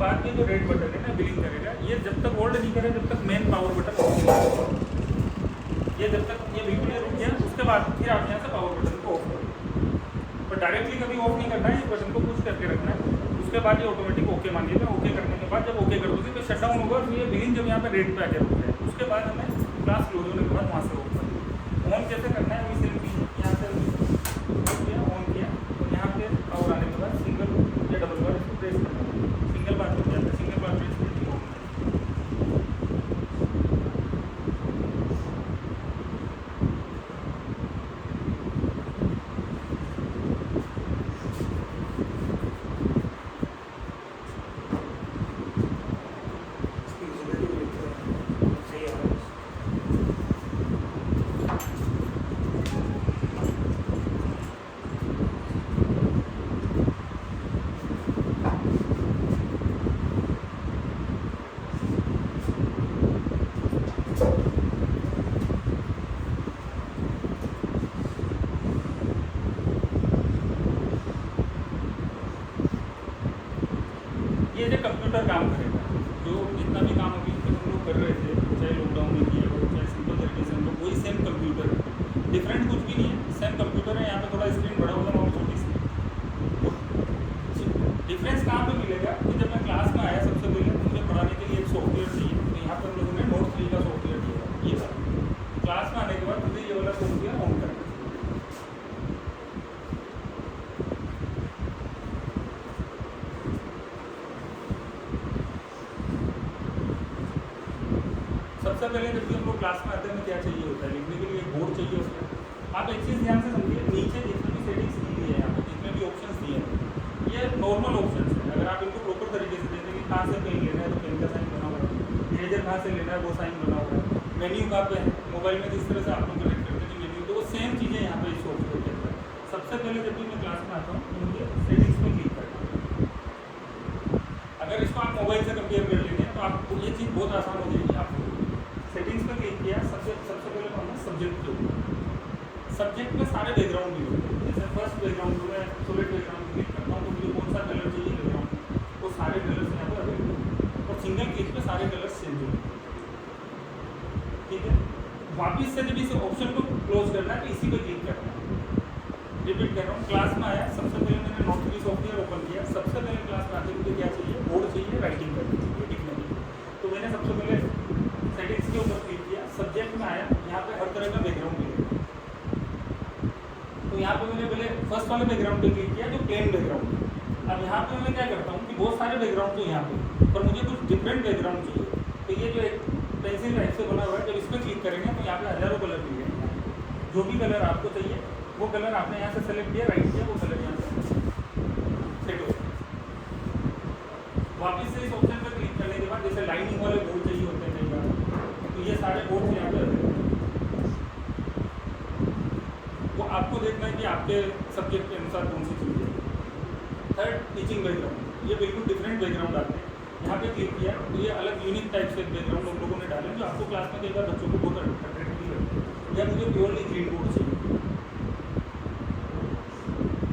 बाद ये जो रेड बटन है ना बिलिंग करेगा, ये जब तक होल्ड नहीं करे जब तक मेन पावर बटन ऑफ नहीं होगा। ये जब तक ये बिल्कुल रुक गया उसके बाद फिर आप यहाँ से पावर बटन को ऑफ करो, पर डायरेक्टली कभी ऑफ नहीं करना है, इस बटन को पुश करके रखना है। उसके बाद ये ऑटोमेटिक ओके मान लीजिए। ओके करने के बाद जब ओके कर दोगे तो शट डाउन होगा और ये बिलिंग जब यहाँ पे रेड पे आके रुक जाए उसके बाद हमें क्लास क्लोज होने के बाद वहाँ से ऑफ करना। ऑन कैसे करना है, वही सिर्फ यहाँ से ऑन किया और यहाँ पे पावर आने के बाद सिंगल या डबल बार इसको प्रेस करना है। सिंगल बार हो जाता है, सिंगल बार प्रेस करके ऑन करना। ये जो कंप्यूटर काम करेगा, जो जितना भी काम अभी तक हम लोग कर रहे थे, चाहे लॉकडाउन में किया हो चाहे सिंपल तरीके से हम लोग, वही सेम कंप्यूटर है, डिफरेंट कुछ भी नहीं है, सेम कंप्यूटर है। यहाँ पे थोड़ा स्क्रीन बड़ा होगा और छोटी सी। डिफरेंस कहाँ पे मिलेगा कि जब मैं क्लास में आया सबसे पहले मुझे पढ़ाने के लिए एक सॉफ्टवेयर चाहिए, तो यहाँ पर हम लोगों ने नोट 3 का सॉफ्टवेयर दिया। ये था क्लास में आने के बाद मुझे ये वाला सॉफ्टवेयर ऑन करना। सबसे पहले जब भी हम लोग क्लास में आते हैं क्या चाहिए होता है, लिखने के लिए एक बोर्ड चाहिए होता है। आप एक चीज़ ध्यान से समझिए, नीचे जितने भी सेटिंग्स दी है, यहाँ पे जितने भी ऑप्शंस दिए हैं, ये नॉर्मल ऑप्शंस हैं। अगर आप इनको प्रॉपर तरीके से देखें कि कहाँ से पेन लेना है तो पेन का साइन बना हुआ है, इरेजर कहाँ से लेना है वो साइन बना हुआ है, मेन्यू कहाँ पे है, मोबाइल में जिस तरह से आप लोग कनेक्ट करते हैं मेन्यू, तो वो सेम चीज़ें यहाँ पे इस सॉफ्टवेयर के अंदर। सबसे पहले जब भी मैं क्लास में आता हूँ तो मुझे सेटिंग्स में क्लिक करना है। अगर इसको आप मोबाइल से कंपेयर कर लेंगे तो आपको ये चीज़ बहुत आसान हो जाएगी। आपको सेटिंग्स पे क्लिक किया, सबसे पहले तो हमने सब्जेक्ट के ऊपर, सब्जेक्ट में सारे बैकग्राउंड भी होते हैं। जैसे फर्स्ट बैकग्राउंड में सॉलिड बैकग्राउंड क्लिक करता हूँ तो मुझे कौन सा कलर चाहिए बैकग्राउंड, वो सारे कलर्स यहाँ पर अवेलेबल और सिंगल क्लिक पे सारे कलर्स चेंज हो जाएंगे। ठीक है, वापिस से जब इस ऑप्शन को क्लोज करना है तो इसी पर क्लिक करना है। रिपीट कर रहा हूँ, क्लास में आया, सबसे पहले मैंने नोट 3 सॉफ्टवेयर ओपन किया। सबसे पहले क्लास में आते मुझे क्या चाहिए, बोर्ड चाहिए, राइटिंग करनी चाहिए, लिखने के लिए। तो मैंने सबसे पहले सेटिंग्स के ऊपर क्लिक किया, सब्जेक्ट में आया, यहाँ पे हर तरह का बैकग्राउंड मिलेगा। तो यहाँ पे मैंने पहले फर्स्ट वाले बैकग्राउंड पे क्लिक किया जो प्लेन बैकग्राउंड है। अब यहाँ पे मैं क्या करता हूँ कि बहुत सारे बैकग्राउंड तो यहाँ पे, पर मुझे कुछ डिफरेंट बैकग्राउंड चाहिए। तो ये जो एक पेंसिल टाइप से बना हुआ है, जब इस पर क्लिक करेंगे तो यहाँ पे हज़ारों कलर मिल जाएंगे। जो भी कलर आपको चाहिए वो कलर आपने यहाँ से सेलेक्ट किया, राइट किया, वो कलर यहाँ से सेट हो। वापिस से इस ऑप्शन पर क्लिक करने के बाद जैसे लाइनिंग वाले बोर्ड चाहिए होते हैं कई बार, तो ये सारे बोर्ड यहाँ पे वो आपको देखना है कि आपके सब्जेक्ट के अनुसार कौन सी चीज़ है। थर्ड, टीचिंग बैकग्राउंड, ये बिल्कुल डिफरेंट बैकग्राउंड आते हैं। यहाँ पे क्लिक किया तो ये अलग यूनिक टाइप से बैकग्राउंड हम लोगों ने डाले जो आपको क्लास में कई बार बच्चों को बहुत अट्रैक्टिव लगते हैं। या मुझे प्योरली ग्रीन बोर्ड चाहिए।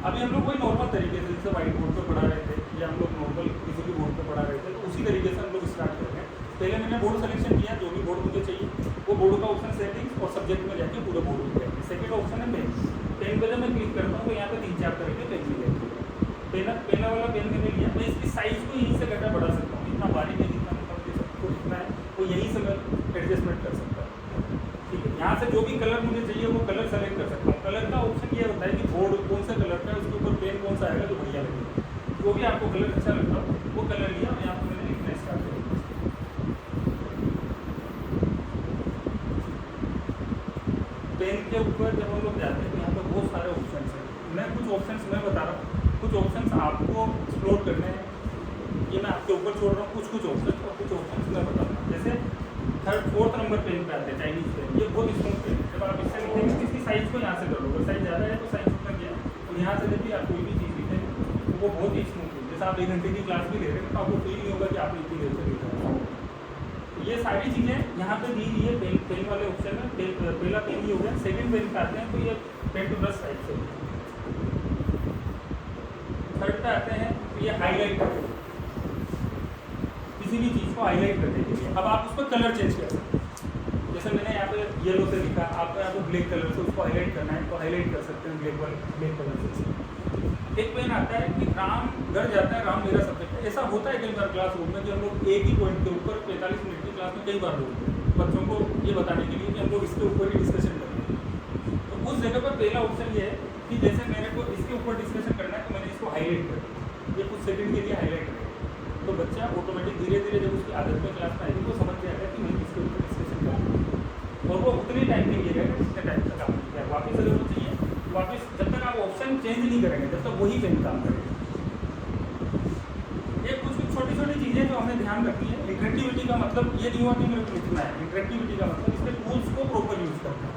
अभी हम लोग कोई नॉर्मल तरीके से जैसे व्हाइट बोर्ड पर पढ़ा रहे थे या हम लोग नॉर्मल किसी भी बोर्ड पर पढ़ा रहे थे, तो उसी तरीके से हम लोग स्टार्ट कर रहे हैं। पहले मैंने बोर्ड सेलेक्शन किया, जो भी बोर्ड मुझे चाहिए वो बोर्ड का ऑप्शन सेटिंग्स और सब्जेक्ट में जाके पूरा बोर्ड मिल जाएगा। सेकेंड ऑप्शन है पेन। पेन पे जब मैं क्लिक करता हूँ तो यहाँ पे 3-4 तरह के पेन मिल जाएंगे। पहला वाला पेन मैंने लिया, मैं इसकी साइज़ को यहीं से घटा बढ़ा सकता हूँ, जितना बारीक है जितना मतलब सबको जितना है वो यहीं से मैं एडजस्टमेंट कर सकता हूँ। ठीक है, यहाँ से जो भी कलर मुझे चाहिए वो कलर सेलेक्ट कर सकता हूँ। कलर का ऑप्शन ये होता है कि बोर्ड कौन सा कलर का है, उसके ऊपर पेन कौन सा आएगा जो बढ़िया लगेगा। जो भी आपको कलर अच्छा लगता हो वो कलर लिया और यहाँ पर मैंने लिखना स्टार्ट कर दिया। पेन के ऊपर जब हम लोग जाते हैं तो यहाँ पर बहुत सारे ऑप्शन हैं। मैं कुछ ऑप्शंस मैं बता रहा हूँ, कुछ ऑप्शंस आपको एक्सप्लोर करने हैं, ये मैं आपके ऊपर छोड़ रहा हूँ। कुछ ऑप्शन और कुछ ऑप्शंस मैं बता रहा हूँ। जैसे 3rd-4th नंबर पेन पे आते हैं चाइनीज पेन, ये बहुत स्मूथ पेन। जब आप इससे लिखेंगे तो इसकी साइज़ को यहाँ से कर लो, अगर साइज ज़्यादा है तो साइज उतना किया, तो यहाँ से जब भी आप कोई भी चीज़ लिखेंगे तो वो बहुत ही स्मूथ है। जैसे आप 1 घंटे की क्लास भी ले रहे हैं तो आपको फील नहीं होगा कि आप इतनी देर से लिख रहे हैं। ये सारी चीज़ें यहाँ पे दी गई है पेन वाले ऑप्शन में। पहला पेन ही हो गया। सेकेंड पेन पे आते हैं तो ये पेन टू ब्रश टाइप से। थर्ड पे आते हैं तो ये हाईलाइटर। किसी भी चीज़ को हाईलाइट करने के लिए। अब आप उस पर कलर चेंज कर सकते हैं, जैसे मैंने यहाँ पे येलो से लिखा, आपको यहाँ पे ब्लैक कलर से उसको हाईलाइट करना है तो हाईलाइट कर सकते हैं ब्लैक कलर से। एक पेन आता है कि राम घर जाता है, राम मेरा सब्जेक्ट है। ऐसा होता है कई बार क्लासरूम में कि हम लोग एक ही पॉइंट के ऊपर 45 मिनट की क्लास में कई बार लोग बच्चों को ये बताने के लिए कि हम लोग इसके ऊपर ही डिस्कशन करते हैं। तो उस जगह पर पहला ऑप्शन ये है कि जैसे मेरे को इसके ऊपर डिस्कशन करना है तो मैंने इसको हाईलाइट कर दिया, ये कुछ सेकंड के लिए हाईलाइट करेगा तो बच्चा ऑटोमेटिक धीरे धीरे जब उसकी आदत में क्लास में आएगी तो समझ जाएगा कि मैं इसके ऊपर डिस्कशन करूँगा और वो उतनी टाइम नहीं लीजिएगा जितने टाइम तक आप किया। वापस अगर वो चाहिए वापस जब तक आप ऑप्शन चेंज नहीं करेंगे तब तक वही पेन काम करेगा। ये कुछ छोटी छोटी चीज़ें जो हमें ध्यान रखनी है। इंटरेक्टिविटी का मतलब ये नहीं हुआ कि मेरे को लिखना है, इंटरेक्टिविटी का मतलब इसके टूल्स को प्रॉपर यूज़ करना है,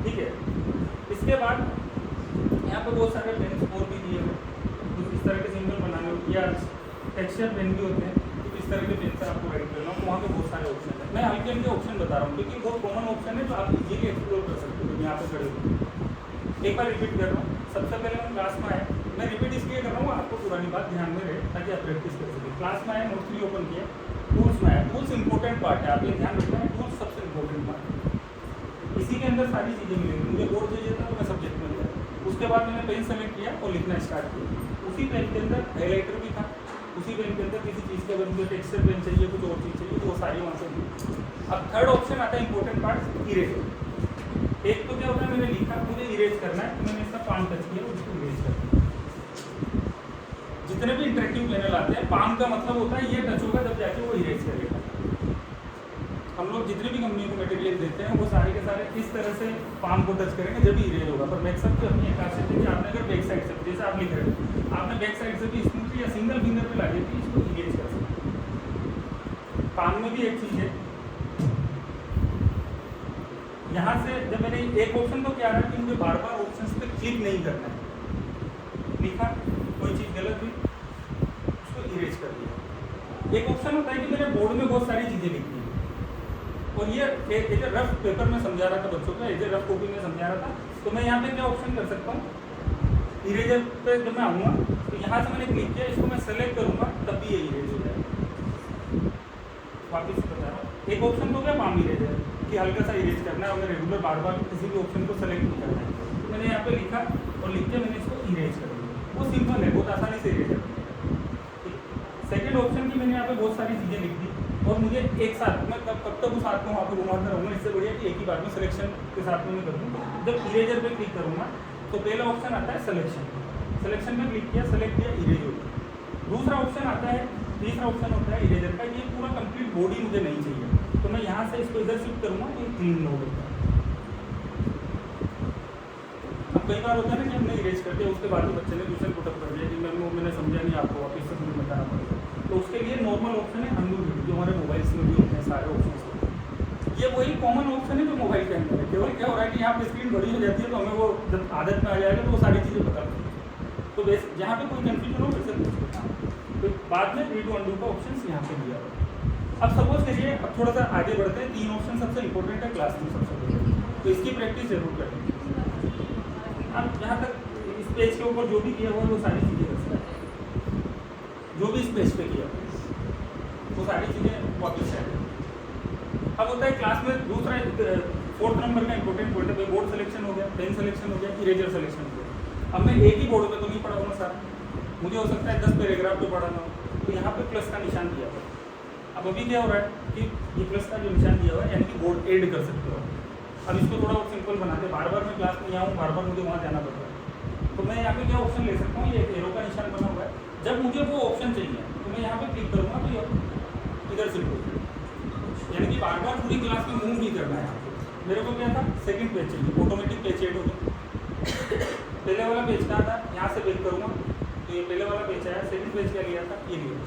ठीक है। इसके बाद यहाँ पे बहुत सारे पेन और भी दिए हुए, कुछ इस तरह के सिंबल बनाने या टेक्सचर पेन भी होते हैं, तो इस तरह के पेन से आपको राइट करना तो वहाँ पे बहुत सारे ऑप्शन है। मैं हल्के हल्के ऑप्शन बता रहा हूँ क्योंकि बहुत कॉमन ऑप्शन है जो आप इजीली एक्सप्लोर कर सकते हो यहाँ पे खड़े हो। एक बार रिपीट कर रहा हूँ, सबसे पहले हम क्लास में आए, मैं रिपीट इसलिए कर रहा हूँ आपको पुरानी बात ध्यान में रहे ताकि आप प्रैक्टिस कर सकें। क्लास में आए, नोट 3 ओपन किया, टूल्स में आया, टूल्स इंपॉर्टेंट पार्ट है, आप ये ध्यान रखना है, टूल्स सबसे इंपॉर्टेंट पार्ट है। इसी के अंदर सारी चीज़ें मिलेंगी। मुझे बोर्ड चाहिए था तो मैं सब्जेक्ट में गया, उसके बाद मैंने पेन सेलेक्ट किया और लिखना स्टार्ट किया। उसी पेन के अंदर हाईलाइटर भी था, उसी पेन के अंदर किसी चीज़ के अगर मुझे टेक्सचर पेन चाहिए, कुछ और चीज़ चाहिए तो वो सारी वहाँ से थी। अब थर्ड ऑप्शन आता है इंपॉर्टेंट पार्ट, इरेज। एक तो क्या होता है मैंने लिखा, मुझे इरेज करना है तो मैंने इसका पाम टच किया और उसको इरेज कर दिया। जितने भी इंटरेक्टिव पैनल आते हैं, पाम का मतलब होता है ये टच होगा जब जाके वो इरेज करेगा। हम लोग जितनी भी कंपनी को मटेरियल देते हैं वो सारे के सारे इस तरह से पाम को टच करेंगे जब भी इरेज होगा। पर मैक्सिमम अपनी एक खासियत है कि आपने अगर बैक साइड से, जैसे आप लिख रहे हो, आपने बैक साइड से भी स्मूथली या सिंगल फिंगर पे लगे थी इसको इरेज कर सकते। पाम में भी एक चीज़ है, यहाँ से जब मैंने एक ऑप्शन तो क्या रहा कि मुझे बार बार ऑप्शंस पे क्लिक नहीं करना है, लिखा कोई चीज़ गलत हुई उसको इरेज कर दिया। एक ऑप्शन होता है कि मेरे बोर्ड में बहुत सारी चीज़ें लिखी हैं और ये एक रफ पेपर में समझा रहा था बच्चों को, एक रफ कॉपी में समझा रहा था, तो मैं यहाँ पे क्या ऑप्शन कर सकता हूँ, इरेजर पे जब मैं आऊँगा तो यहाँ से मैंने क्लिक किया, इसको मैं सेलेक्ट करूँगा तब भी ये इरेज हो जाएगा। वापिस बता रहा हूँ, एक ऑप्शन तो क्या पाम इरेजर कि हल्का सा इरेज करना है और रेगुलर बार बार किसी भी ऑप्शन को सेलेक्ट नहीं करना है। तो मैंने यहाँ पे लिखा और लिख के मैंने इसको इरेज कर दिया, वो सिंपल है, बहुत आसानी से इरेज कर दिया। सेकेंड ऑप्शन की मैंने यहाँ पे बहुत सारी चीज़ें लिख दी और मुझे एक साथ मैं कब तक उस हाथ को वहाँ पर घुमाता रहूँगा, इससे बढ़िया कि एक ही बार में सिलेक्शन के साथ में मैं कर दूँ। जब इरेजर पे क्लिक करूँगा तो पहला ऑप्शन आता है सिलेक्शन, सिलेक्शन में क्लिक किया, सेलेक्ट किया, इरेज हो गया। दूसरा ऑप्शन आता है, तीसरा ऑप्शन होता है इरेजर का, ये पूरा कंप्लीट बॉडी मुझे नहीं चाहिए तो मैं यहाँ से इसको इधर शिफ्ट करूँगा तो ये क्लीन हो गया। अब कई बार होता है ना कि हमने इरेज कर दिया, उसके बाद ही बच्चे ने ट्यूशन पुटअप कर दिया कि मैंने समझा नहीं, आपको वापस से मुझे बताना पड़ेगा। तो उसके लिए नॉर्मल ऑप्शन है अनडू वीडियो, जो हमारे मोबाइल्स में भी होते हैं सारे ऑप्शन। ये वही कॉमन ऑप्शन है जो मोबाइल के अंदर है, केवल क्या हो रहा है कि यहाँ पे स्क्रीन बड़ी हो जाती है तो हमें वो जब आदत में आ जाएगा तो वो सारी चीज़ें पता लगती। तो बेस जहाँ पे कोई कन्फ्यूजन हो वैसे पूछ लेना, तो बाद में रीडू अनडू का ऑप्शन यहाँ पे दिया हुआ है। अब सपोज करिए, अब थोड़ा सा आगे बढ़ते हैं, 3 ऑप्शन सबसे इंपॉर्टेंट है क्लास में सबसे पहले, तो इसकी प्रैक्टिस जरूर करें। अब जहाँ तक इस पेज के ऊपर जो भी किया हुआ है वो सारी चीज़ें कर सकते हैं, जो भी इस पेज पे किया हुआ है वो सारी चीज़ें वापस है। अब होता है क्लास में दूसरा 4th नंबर का इंपॉर्टेंट पॉइंट है, बोर्ड सिलेक्शन हो गया, पेन सिलेक्शन हो गया, इरेजर सिलेक्शन हो गया। अब मैं एक ही बोर्ड पे तो नहीं पढ़ाऊंगा सर, मुझे हो सकता है 10 पैराग्राफ पे पढ़ाना हो, तो यहाँ पे प्लस का निशान दिया हुआ है। अब अभी क्या हो रहा है कि ये प्लस का जो निशान दिया हुआ है यानी कि बोर्ड ऐड कर सकते हो। अब इसको थोड़ा और सिंपल बनाते, बार बार मैं क्लास में यहाँ हूँ, बार बार मुझे वहाँ जाना पड़ रहा है, तो मैं यहाँ पे क्या ऑप्शन ले सकता हूँ, ये एरो का निशान बना हुआ है। जब मुझे वो ऑप्शन चाहिए तो मैं यहाँ पे क्लिक करूँगा तो ये इधर से हो, यानी कि बार बार पूरी क्लास में मूव नहीं करना है। यहाँ पे मेरे को क्या था, सेकंड पेज चाहिए, ऑटोमेटिक पेज ऐड हो गया। पहले वाला पेज कहाँ था, यहाँ से क्लिक करूँगा तो ये पहले वाला पेज आया, सेकंड पेज क्या लिया था, ये लिया।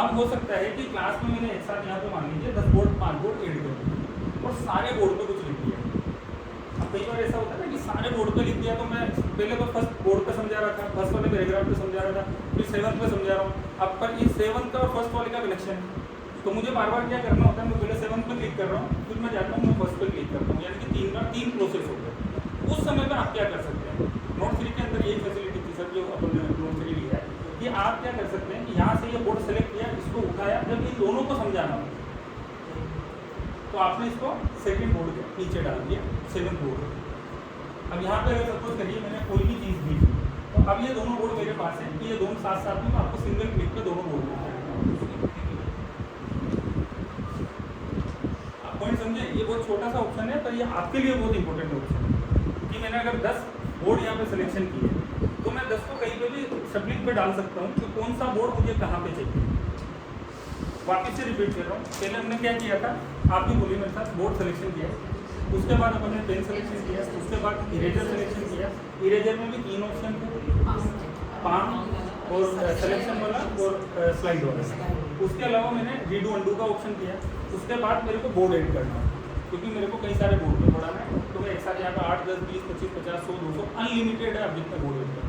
अब हो सकता है कि क्लास में मैंने एक साथ यहाँ पे मान लीजिए 10 बोर्ड 5 बोर्ड ऐड कर दिए और सारे बोर्ड पे कुछ लिख दिया। अब कई बार ऐसा होता है ना कि सारे बोर्ड पे लिख दिया, तो मैं पहले तो फर्स्ट बोर्ड पे समझा रहा था, फर्स्ट वाले पैराग्राफ पे समझा रहा था, फिर 7th पे समझा रहा हूँ। अब पर इस 7th का और फर्स्ट वाले का कनेक्शन है, तो मुझे बार बार क्या करना होता है, मैं पहले 7th पे क्लिक कर रहा हूँ, फिर मैं जाता हूँ मैं फर्स्ट पे क्लिक करता हूँ, यानी कि 3 बार 3 प्रोसेस हो गया। उस समय पर आप क्या कर सकते हैं, नोट 3 के अंदर यही फैसिलिटी थी सर जो अपन ने नोट 3 लिया है, कि आप क्या कर सकते हैं कि यहाँ से ये बोर्ड सेलेक्ट किया, इसको उठाया, जब इन दोनों को समझाना हो तो आपने इसको सेकंड बोर्ड के नीचे डाल दिया, सेकंड बोर्ड। अब यहाँ पे अगर सपोज करिए मैंने कोई भी चीज़ दी तो अब ये दोनों बोर्ड मेरे पास है, ये दोनों साथ साथ में, तो आपको सिंगल क्लिक पे दोनों बोर्ड मिल जाएगा। आप पॉइंट समझे, ये बहुत छोटा सा ऑप्शन है पर ये आपके लिए बहुत इंपॉर्टेंट ऑप्शन है कि मैंने अगर 10 बोर्ड यहाँ पे सिलेक्शन किए तो मैं 10 को कहीं पे भी सबमिट पे डाल सकता हूँ कि कौन सा बोर्ड मुझे कहाँ पे चाहिए। वापस से रिपीट कर रहा हूँ, पहले हमने क्या किया था, आप भी बोलिए मेरे साथ, बोर्ड सिलेक्शन किया, उसके बाद अपने पेन सिलेक्शन किया, उसके बाद इरेजर सिलेक्शन किया। इरेजर में भी 3 ऑप्शन थे, पाम और सिलेक्शन वाला और स्लाइड वाला। उसके अलावा मैंने रीडू अंडू का ऑप्शन किया। उसके बाद मेरे को बोर्ड एड करना, क्योंकि मेरे को कई सारे बोर्ड में पढ़ाना है, तो मैं एक साथ यहाँ पर 8, 10, 20, 25, 50, 100, 200 अनलिमिटेड है, आप जितने बोर्ड एड करें।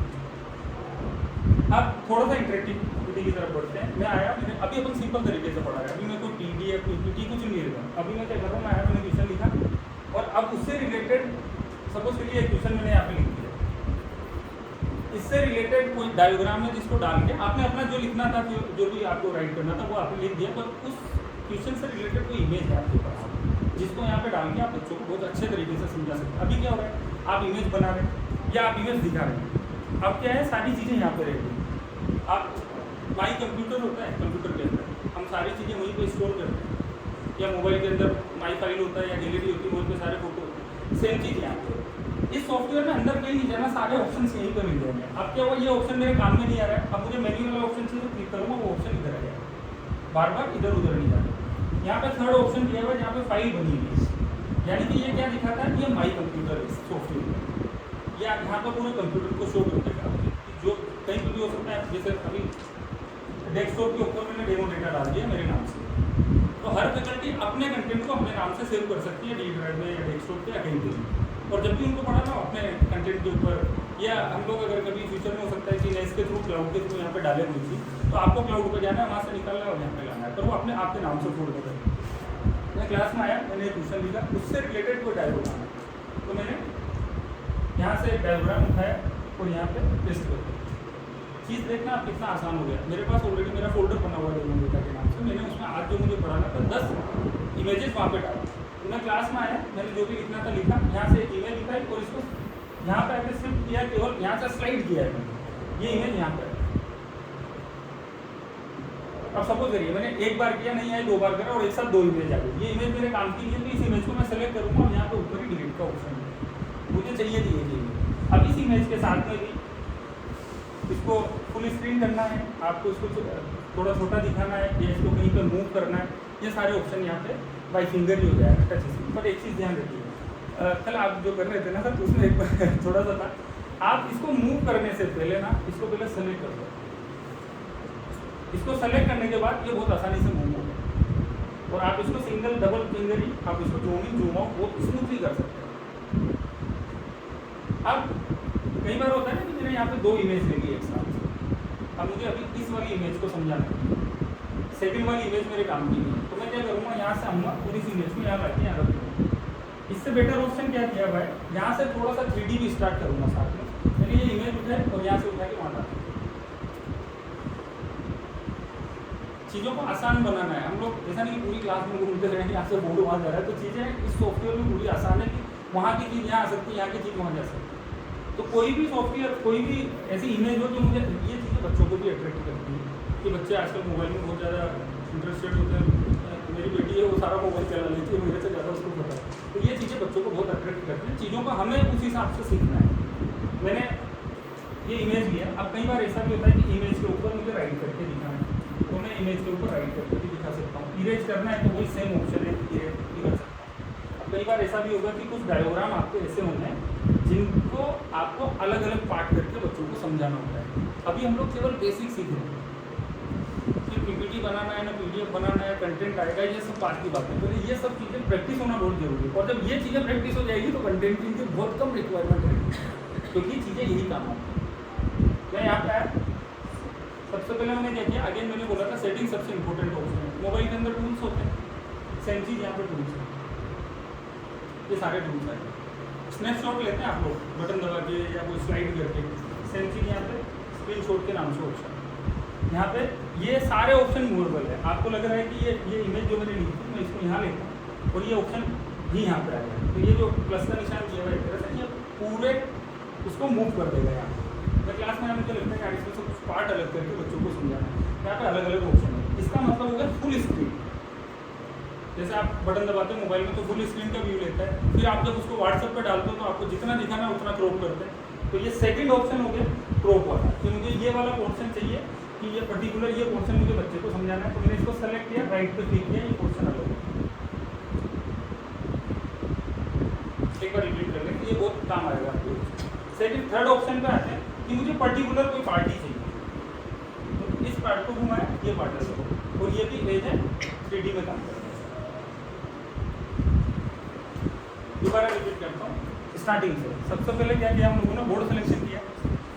अब थोड़ा सा इंटरेक्टिविटी की तरफ बढ़ते हैं। मैं आया, मैंने अभी अपन सिंपल तरीके से पढ़ा है, अभी मैं कोई टीडी या पीपीटी कुछ नहीं लिख रहा। अभी मैं क्या कर रहा हूँ, मैं आया, मैंने क्वेश्चन लिखा और अब उससे रिलेटेड सपोज के लिए क्वेश्चन मैंने यहाँ पे लिख दिया, इससे रिलेटेड कोई डायग्राम है जिसको डाल के आपने अपना जो लिखना था, जो भी आपको राइट करना था वो आपने लिख दिया, पर उस क्वेश्चन से रिलेटेड कोई इमेज है आपके पास जिसको यहाँ पे डाल के आप बच्चों को बहुत अच्छे तरीके से समझा सकते हैं। अभी क्या हो रहा है, आप इमेज बना रहे हैं या आप इमेज दिखा रहे हैं, अब क्या है, सारी चीज़ें यहाँ पे रहेगी। आप माई कंप्यूटर होता है, कंप्यूटर के अंदर हम सारी चीज़ें वहीं पे स्टोर करते हैं, या मोबाइल के अंदर माई फाइल होता है या गैलरी होती है, वहीं पे सारे फोटो होते हैं। सेम चीज़ यहाँ पे इस सॉफ्टवेयर में अंदर कहीं नहीं जाना, सारे ऑप्शन यहीं पर मिल जाएंगे। अब क्या हुआ, ये ऑप्शन मेरे काम में नहीं आ रहा है, अब मुझे मेन्यू वाला ऑप्शन से जो क्लिक करूँगा वो ऑप्शन इधर आ जाएगा, बार बार इधर उधर नहीं जाना। यहाँ पे थर्ड ऑप्शन दिया हुआ है जहाँ पे फाइल बनी हुई है, यानी कि ये क्या दिखाता है, ये माई कंप्यूटर सॉफ्टवेयर, ये यहाँ पर पूरे कंप्यूटर को शो कर देगा, जो कहीं भी हो सकता है। जैसे अभी डेस्कटॉप के ऊपर मैंने डेमो डेटा डाल दिया मेरे नाम से, तो हर फैकल्टी अपने कंटेंट को अपने नाम से सेव कर सकती है, डी ड्राइव में या डेस्कटॉप पे या कहीं भी, और जब भी उनको पढ़ाना हो अपने कंटेंट के ऊपर, या हम लोग अगर कभी फ्यूचर में हो सकता है कि नेस के थ्रू, क्लाउड के थ्रू यहाँ पे डाले हुई थी, तो आपको क्लाउड पर जाना है, वहाँ से निकलना है और यहाँ पे लाना है, पर वो अपने आपके नाम से फोड़ देगा। मैं क्लास में आया, मैंने ट्यूशन लिखा, उससे रिलेटेड कोई डायग्राम है तो मैंने यहाँ से डायग्राम उठाया और यहाँ पे पेस्ट कर दिया। चीज़ देखना आप कितना आसान हो गया। मेरे पास ऑलरेडी मेरा फोल्डर बना हुआ है डेमो डेटा के नाम से, मैंने उसमें आज जो मुझे पढ़ाना था 10 इमेजेस वहाँ पे डाला। तो मैं क्लास में आया, मैंने जो भी लिखना था लिखा, यहाँ से एक इमेज लिखाई और इसको यहाँ पे आके शिफ्ट किया, केवल यहाँ से स्लाइड किया है मैंने, ये इमेज यहाँ पे। अब सपोज करिए मैंने एक बार किया, नहीं आया, 2 बार करा और एक साथ 2 इमेज आ गई। ये इमेज मेरे काम की नहीं है, तो इस इमेज को मैं सेलेक्ट करूँगा और यहाँ पे ऊपर ही डिलीट का ऑप्शन है, मुझे चाहिए थी ये इमेज। अब इस इमेज के साथ में भी इसको फुल स्क्रीन करना है, आपको इसको थोड़ा छोटा दिखाना है या इसको कहीं पर मूव करना है, ये सारे ऑप्शन यहाँ पे बाई फिंगर ही हो जाएगा, टच स्क्रीन। बट एक चीज़ ध्यान रखिए, कल आप जो कर रहे थे ना सर, उसमें एक थोड़ा सा था, आप इसको मूव करने से पहले ना इसको पहले सेलेक्ट कर दो। इसको सेलेक्ट करने के बाद ये बहुत आसानी से मूव होगा, और आप इसको सिंगल डबल फिंगर ही आप इसको जूम इन जूम आउट बहुत स्मूथली कर सकते हैं। अब कई बार होता है ना कि मैंने यहाँ पे 2 इमेज ले ली एक साथ, अब मुझे अभी इस वाली इमेज को समझाना है, सेकंड वाली इमेज मेरे काम की नहीं है, तो मैं क्या करूँगा, यहाँ से आऊँगा और इस इमेज को यहाँ रख यहाँ रखूँगा। इससे बेटर ऑप्शन क्या किया हुआ है, यहाँ से थोड़ा सा 3D भी स्टार्ट करूँगा साथ में, यानी ये इमेज उठाए और यहाँ से उठा के वहाँ डाल। चीज़ों को आसान बनाना है। हम लोग ऐसा नहीं कि पूरी क्लास में घूमते रहेंगे, यहाँ से बोर्ड वहाँ जा रहा है, तो चीज़ें इस सॉफ्टवेयर में पूरी आसान है कि वहाँ की चीज़ यहाँ आ सकती है, यहाँ की चीज़ वहाँ जा सकती है। तो कोई भी सॉफ्टवेयर, कोई भी ऐसी इमेज हो जो मुझे, ये चीज़ें बच्चों को भी अट्रैक्ट करती है कि बच्चे आजकल मोबाइल में बहुत ज़्यादा इंटरेस्टेड होते हैं। मेरी बेटी है, वो सारा मोबाइल चला लेती है, मेरे से ज़्यादा उसको पता है। तो ये चीज़ें बच्चों को बहुत अट्रैक्ट करती हैं, चीज़ों को हमें उस हिसाब से सीखना है। मैंने ये इमेज लिया, अब कई बार ऐसा भी होता है कि इमेज के ऊपर मुझे राइट करके दिखाना है, तो मैं इमेज के ऊपर राइट करके भी दिखा सकता हूँ। इरेज करना है तो वही सेम ऑप्शन है, इरेज भी कर सकता हूँ। अब कई बार ऐसा भी होगा कि कुछ डायग्राम आपके ऐसे होंगे जिनको आपको अलग अलग पार्ट करके बच्चों को समझाना होता है। अभी हम लोग केवल बेसिक सीख रहे हैं कि पीपीटी बनाना है ना, पीडीएफ बनाना है, कंटेंट आएगा, ये सब बात की बात है। तो ये सब चीज़ें प्रैक्टिस होना बहुत जरूरी है, और जब ये चीज़ें प्रैक्टिस हो जाएगी तो कंटेंट की बहुत कम रिक्वायरमेंट रहेगी, क्योंकि चीज़ें यही काम आती है। मैं यहाँ पे आया, सबसे पहले मैंने क्या किया, अगेन मैंने बोला था सेटिंग सबसे इंपॉर्टेंट ऑप्शन है। मोबाइल के अंदर टूल्स होते हैं, सेम चीज़ यहाँ पे टूल्स है, ये सारे टूल्स हैं। स्नैपशॉट लेते हैं आप लोग बटन दबा के या कोई स्लाइड करके, सेम चीज़ यहाँ पे स्क्रीनशॉट के नाम से ऑप्शन। यहाँ पे ये सारे ऑप्शन मूवेबल है। आपको लग रहा है कि ये इमेज जो मैंने ली थी मैं इसको यहाँ लेता हूँ और ये ऑप्शन भी यहाँ पे आ गया, तो ये जो प्लस का निशान दिया हुआ है तरह से ये पूरे उसको मूव कर देगा। यहाँ मैं क्लास में मुझे लगता है कि इसमें से कुछ पार्ट अलग करके बच्चों को समझाना है। यहाँ पे अलग अलग ऑप्शन है। इसका मतलब हो गया फुल स्क्रीन। जैसे आप बटन दबाते हो मोबाइल में तो फुल स्क्रीन का व्यू लेता है, फिर आप जब उसको व्हाट्सएप पे डालते हो तो आपको जितना दिखाना है उतना क्रॉप करते हैं। तो ये सेकंड ऑप्शन हो गया क्रॉप वाला, कि मुझे ये वाला पोर्शन चाहिए कि ये पर्टिकुलर ये पोर्शन मुझे बच्चे को समझाना है, तो मैंने इसको सेलेक्ट किया, राइट पे क्लिक किया, ये पोर्शन अलग हो। एक बार रिपीट कर लें, ये बहुत काम आएगा आपको। सेकंड थर्ड ऑप्शन पे आते हैं कि मुझे पर्टिकुलर कोई पार्टी चाहिए, तो इस पार्ट को घुमाया, ये पार्ट अलग हो, और ये भी एज है 3D में काम करता है। दोबारा रिपीट करता हूँ स्टार्टिंग से। सबसे पहले क्या किया हम लोगों ने, बोर्ड सिलेक्शन किया,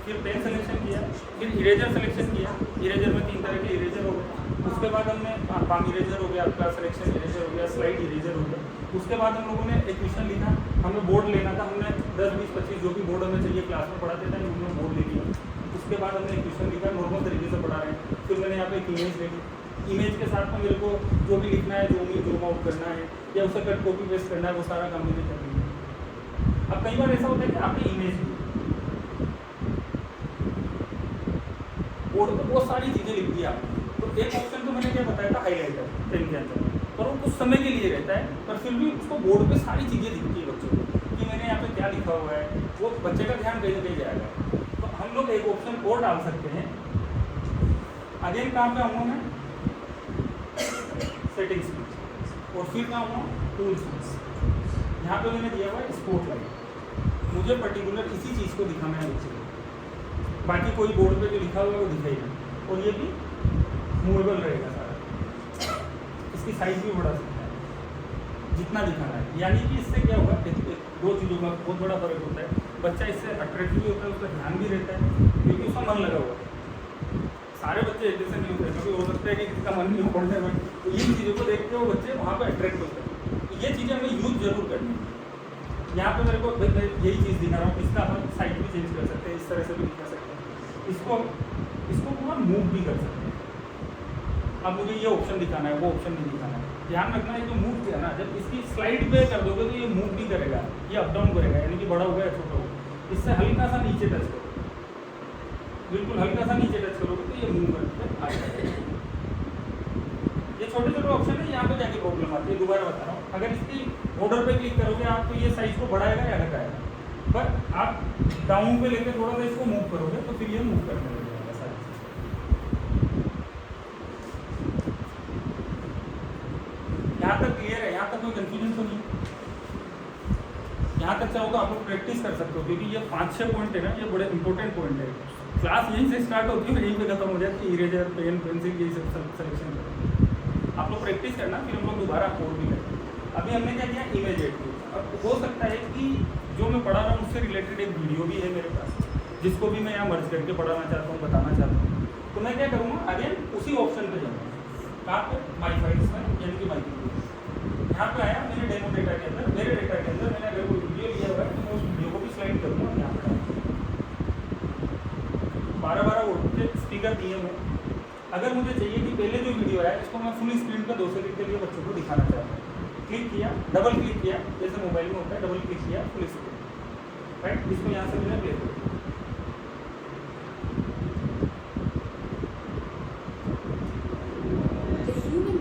फिर पेन सिलेक्शन किया, फिर इरेजर सिलेक्शन किया। इरेजर में 3 तरह के इरेजर हो गए। उसके बाद हमने पाम इरेजर हो गया, आपका सिलेक्शन इरेजर हो गया, स्लाइड इरेजर हो गया। उसके बाद हम लोगों ने एक क्वेश्चन लिखा, हमें बोर्ड लेना था, हमने 10, 20, 25 जो भी बोर्ड हमें चाहिए क्लास में पढ़ाते थे उन्होंने बोर्ड ले लिया। उसके बाद हमने एक क्वेश्चन लिखा, नॉर्मल तरीके से पढ़ा रहे हैं। फिर मैंने यहाँ पे एक इमेज ले ली, इमेज के साथ में मेरे को जो भी लिखना है, जूम आउट करना है या उसे कट कॉपी पेस्ट करना है, वो सारा काम मैंने कर लिया। अब कई बार ऐसा होता है कि आपने इमेज ली, बोर्ड पर बहुत सारी चीज़ें लिख दी आपने, तो एक ऑप्शन तो मैंने क्या बताया था, हाईलाइटर पेन के अंदर, पर वो कुछ समय के लिए रहता है, पर फिर भी उसको बोर्ड पे सारी चीज़ें दिखती है बच्चों को कि मैंने यहाँ पे क्या लिखा हुआ है, वो बच्चे का ध्यान कहीं ना कहीं जाएगा। तो हम लोग एक ऑप्शन और डाल सकते हैं। अगेन कहाँ पे आऊँगा मैं, सेटिंग्स में, और फिर कहाँ आऊँगा, टूल्स में। यहाँ पे मैंने दिया हुआ है स्पॉटलाइट, मुझे पर्टिकुलर इसी चीज़ को दिखाना है बच्चे को, बाकी कोई बोर्ड पे जो लिखा हुआ है वो दिखाएगा, और ये भी मूवेबल रहेगा सारा। इसकी साइज भी बढ़ा सकता है जितना दिखाना है, यानी कि इससे क्या होगा, दो चीज़ों का बहुत बड़ा फर्क होता है। बच्चा इससे अट्रैक्ट भी होता है, उसका ध्यान भी रहता है क्योंकि उसका मन लगा हुआ है। सारे बच्चे एक जैसे नहीं होते, कभी हो सकता है कि किसका मन नहीं हो पढ़ने में, तो इन चीज़ों को देखते हुए बच्चे वहाँ पर अट्रैक्ट होते हैं। ये चीज़ें हमें यूज जरूर करनी है। यहाँ पे मेरे को यही चीज़ दिखा रहा हूँ, इसका हम साइड भी चेंज कर सकते हैं, इस तरह से भी दिखा सकते हैं, इसको पूरा मूव भी कर सकते हैं। अब मुझे ये ऑप्शन दिखाना है, वो ऑप्शन नहीं दिखाना है, ध्यान रखना है जो मूव किया ना, जब इसकी स्लाइड पे कर दोगे तो ये मूव भी करेगा, ये अप डाउन करेगा, यानी कि बड़ा होगा या छोटा होगा। इससे हल्का सा नीचे टच करो, बिल्कुल हल्का सा नीचे टच करोगे तो ये मूव करके आ जाएगा। ये छोटे छोटे ऑप्शन है, यहाँ पे जाके प्रॉब्लम आती है। दोबारा बता रहा हूँ, अगर इसकी बॉर्डर पे क्लिक करोगे आप तो ये साइज को बढ़ाएगा या घटाएगा, पर आप डाउन पे लेकर थोड़ा सा इसको मूव करोगे तो फिर ये मूव करने लग जाएगा सारी चीज़। यहाँ तक क्लियर है? यहाँ तक कोई कंफ्यूजन तो नहीं? यहाँ तक चाहो तो आप लोग प्रैक्टिस कर सकते हो, क्योंकि ये 5-6 पॉइंट है ना, ये बड़े इंपॉर्टेंट पॉइंट है। क्लास यहीं से स्टार्ट होती है, यहीं पे खत्म हो जाती है। इरेजर, पेन, पेंसिल, यही सब सिलेक्शन करें, आप लोग प्रैक्टिस करना, फिर हम लोग दोबारा कोड भी करें। अभी हमने क्या किया, इमेज ऐड की। अब हो सकता है कि जो मैं पढ़ा रहा हूँ उससे रिलेटेड एक वीडियो भी है मेरे पास, जिसको भी मैं यहाँ मर्ज करके पढ़ाना चाहता हूँ, बताना चाहता हूँ। तो मैं क्या करूँगा, अगेन उसी ऑप्शन पे जाऊँगा, कहाँ पे, माई फाइल्स में, यानी कि माई वीडियो। यहाँ पे आया, मेरे डेमो डेटा के अंदर, मेरे डेटा के अंदर मैंने अगर कोई वीडियो लिया हुआ है तो मैं उस वीडियो को भी स्लाइड करूँगा। यहाँ पे 12 वोल्ट के स्पीकर दिए हुए। अगर मुझे चाहिए कि पहले जो वीडियो है इसको मैं फुल स्क्रीन पर 2 सेकंड के लिए बच्चों को दिखाना चाहता हूँ, क्लिक किया, डबल क्लिक किया, जैसे मोबाइल में होता है, डबल क्लिक किया, फुल स्क्रीन, राइट। इसको यहाँ से मैंने प्ले कर दिया।